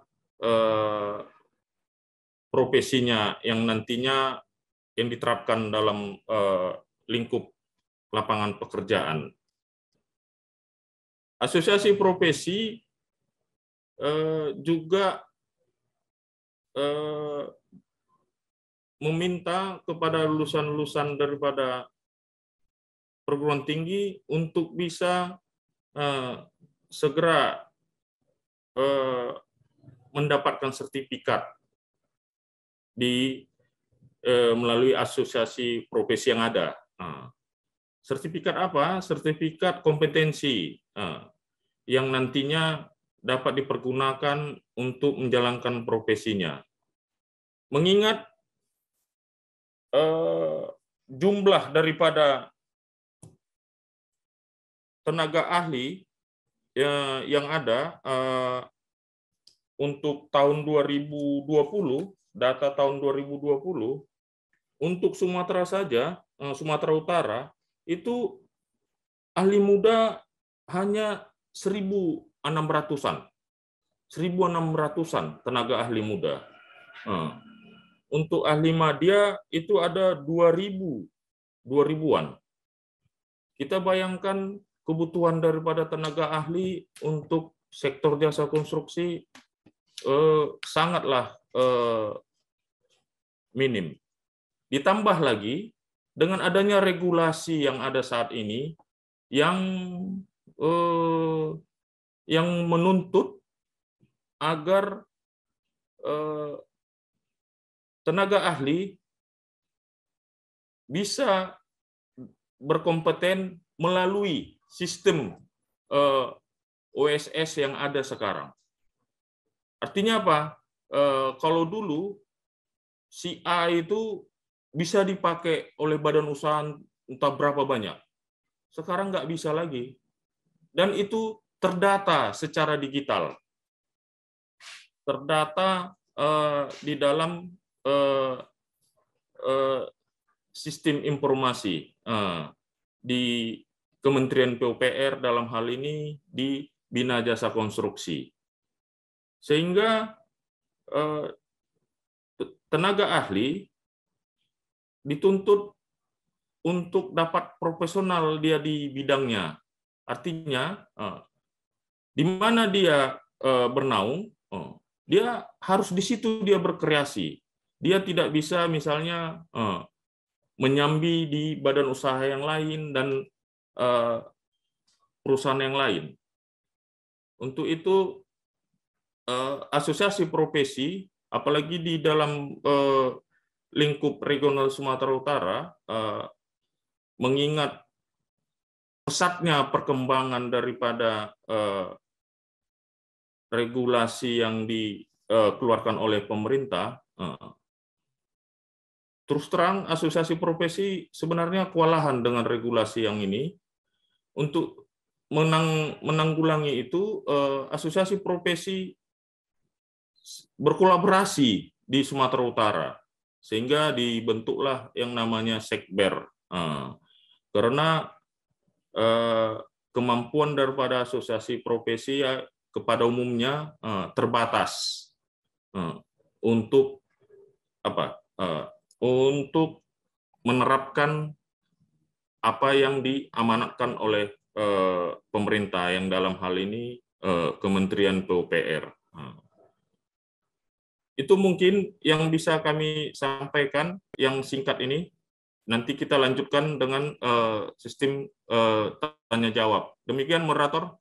profesinya yang nantinya yang diterapkan dalam lingkup lapangan pekerjaan. Asosiasi profesi juga meminta kepada lulusan-lulusan daripada perguruan tinggi untuk bisa segera mendapatkan sertifikat melalui asosiasi profesi yang ada. Sertifikat apa? Sertifikat kompetensi yang nantinya dapat dipergunakan untuk menjalankan profesinya. Mengingat jumlah daripada tenaga ahli yang ada untuk tahun 2020, data tahun 2020, untuk Sumatera saja, Sumatera Utara, itu ahli muda hanya 1.600-an. 1.600-an tenaga ahli muda. Untuk ahli madya itu ada 2.000-an. Kita bayangkan kebutuhan daripada tenaga ahli untuk sektor jasa konstruksi sangatlah minim. Ditambah lagi dengan adanya regulasi yang ada saat ini yang menuntut agar tenaga ahli bisa berkompeten melalui sistem OSS yang ada sekarang. Artinya apa? Kalau dulu si A itu bisa dipakai oleh badan usaha entah berapa banyak. Sekarang nggak bisa lagi. Dan itu terdata secara digital. Terdata di dalam sistem informasi di Kementerian PUPR, dalam hal ini di Bina Jasa Konstruksi. Sehingga tenaga ahli dituntut untuk dapat profesional dia di bidangnya. Artinya, di mana dia bernaung, dia harus di situ dia berkreasi. Dia tidak bisa misalnya menyambi di badan usaha yang lain dan perusahaan yang lain. Untuk itu, asosiasi profesi, apalagi di dalam lingkup regional Sumatera Utara, mengingat pesatnya perkembangan daripada regulasi yang dikeluarkan oleh pemerintah, terus terang asosiasi profesi sebenarnya kewalahan dengan regulasi yang ini. Untuk menanggulangi itu, asosiasi profesi berkolaborasi di Sumatera Utara, sehingga dibentuklah yang namanya Sekber. Karena kemampuan daripada asosiasi profesi kepada umumnya terbatas untuk untuk menerapkan apa yang diamanatkan oleh pemerintah, yang dalam hal ini Kementerian PUPR. Itu mungkin yang bisa kami sampaikan yang singkat ini. Nanti kita lanjutkan dengan sistem tanya jawab. Demikian, moderator.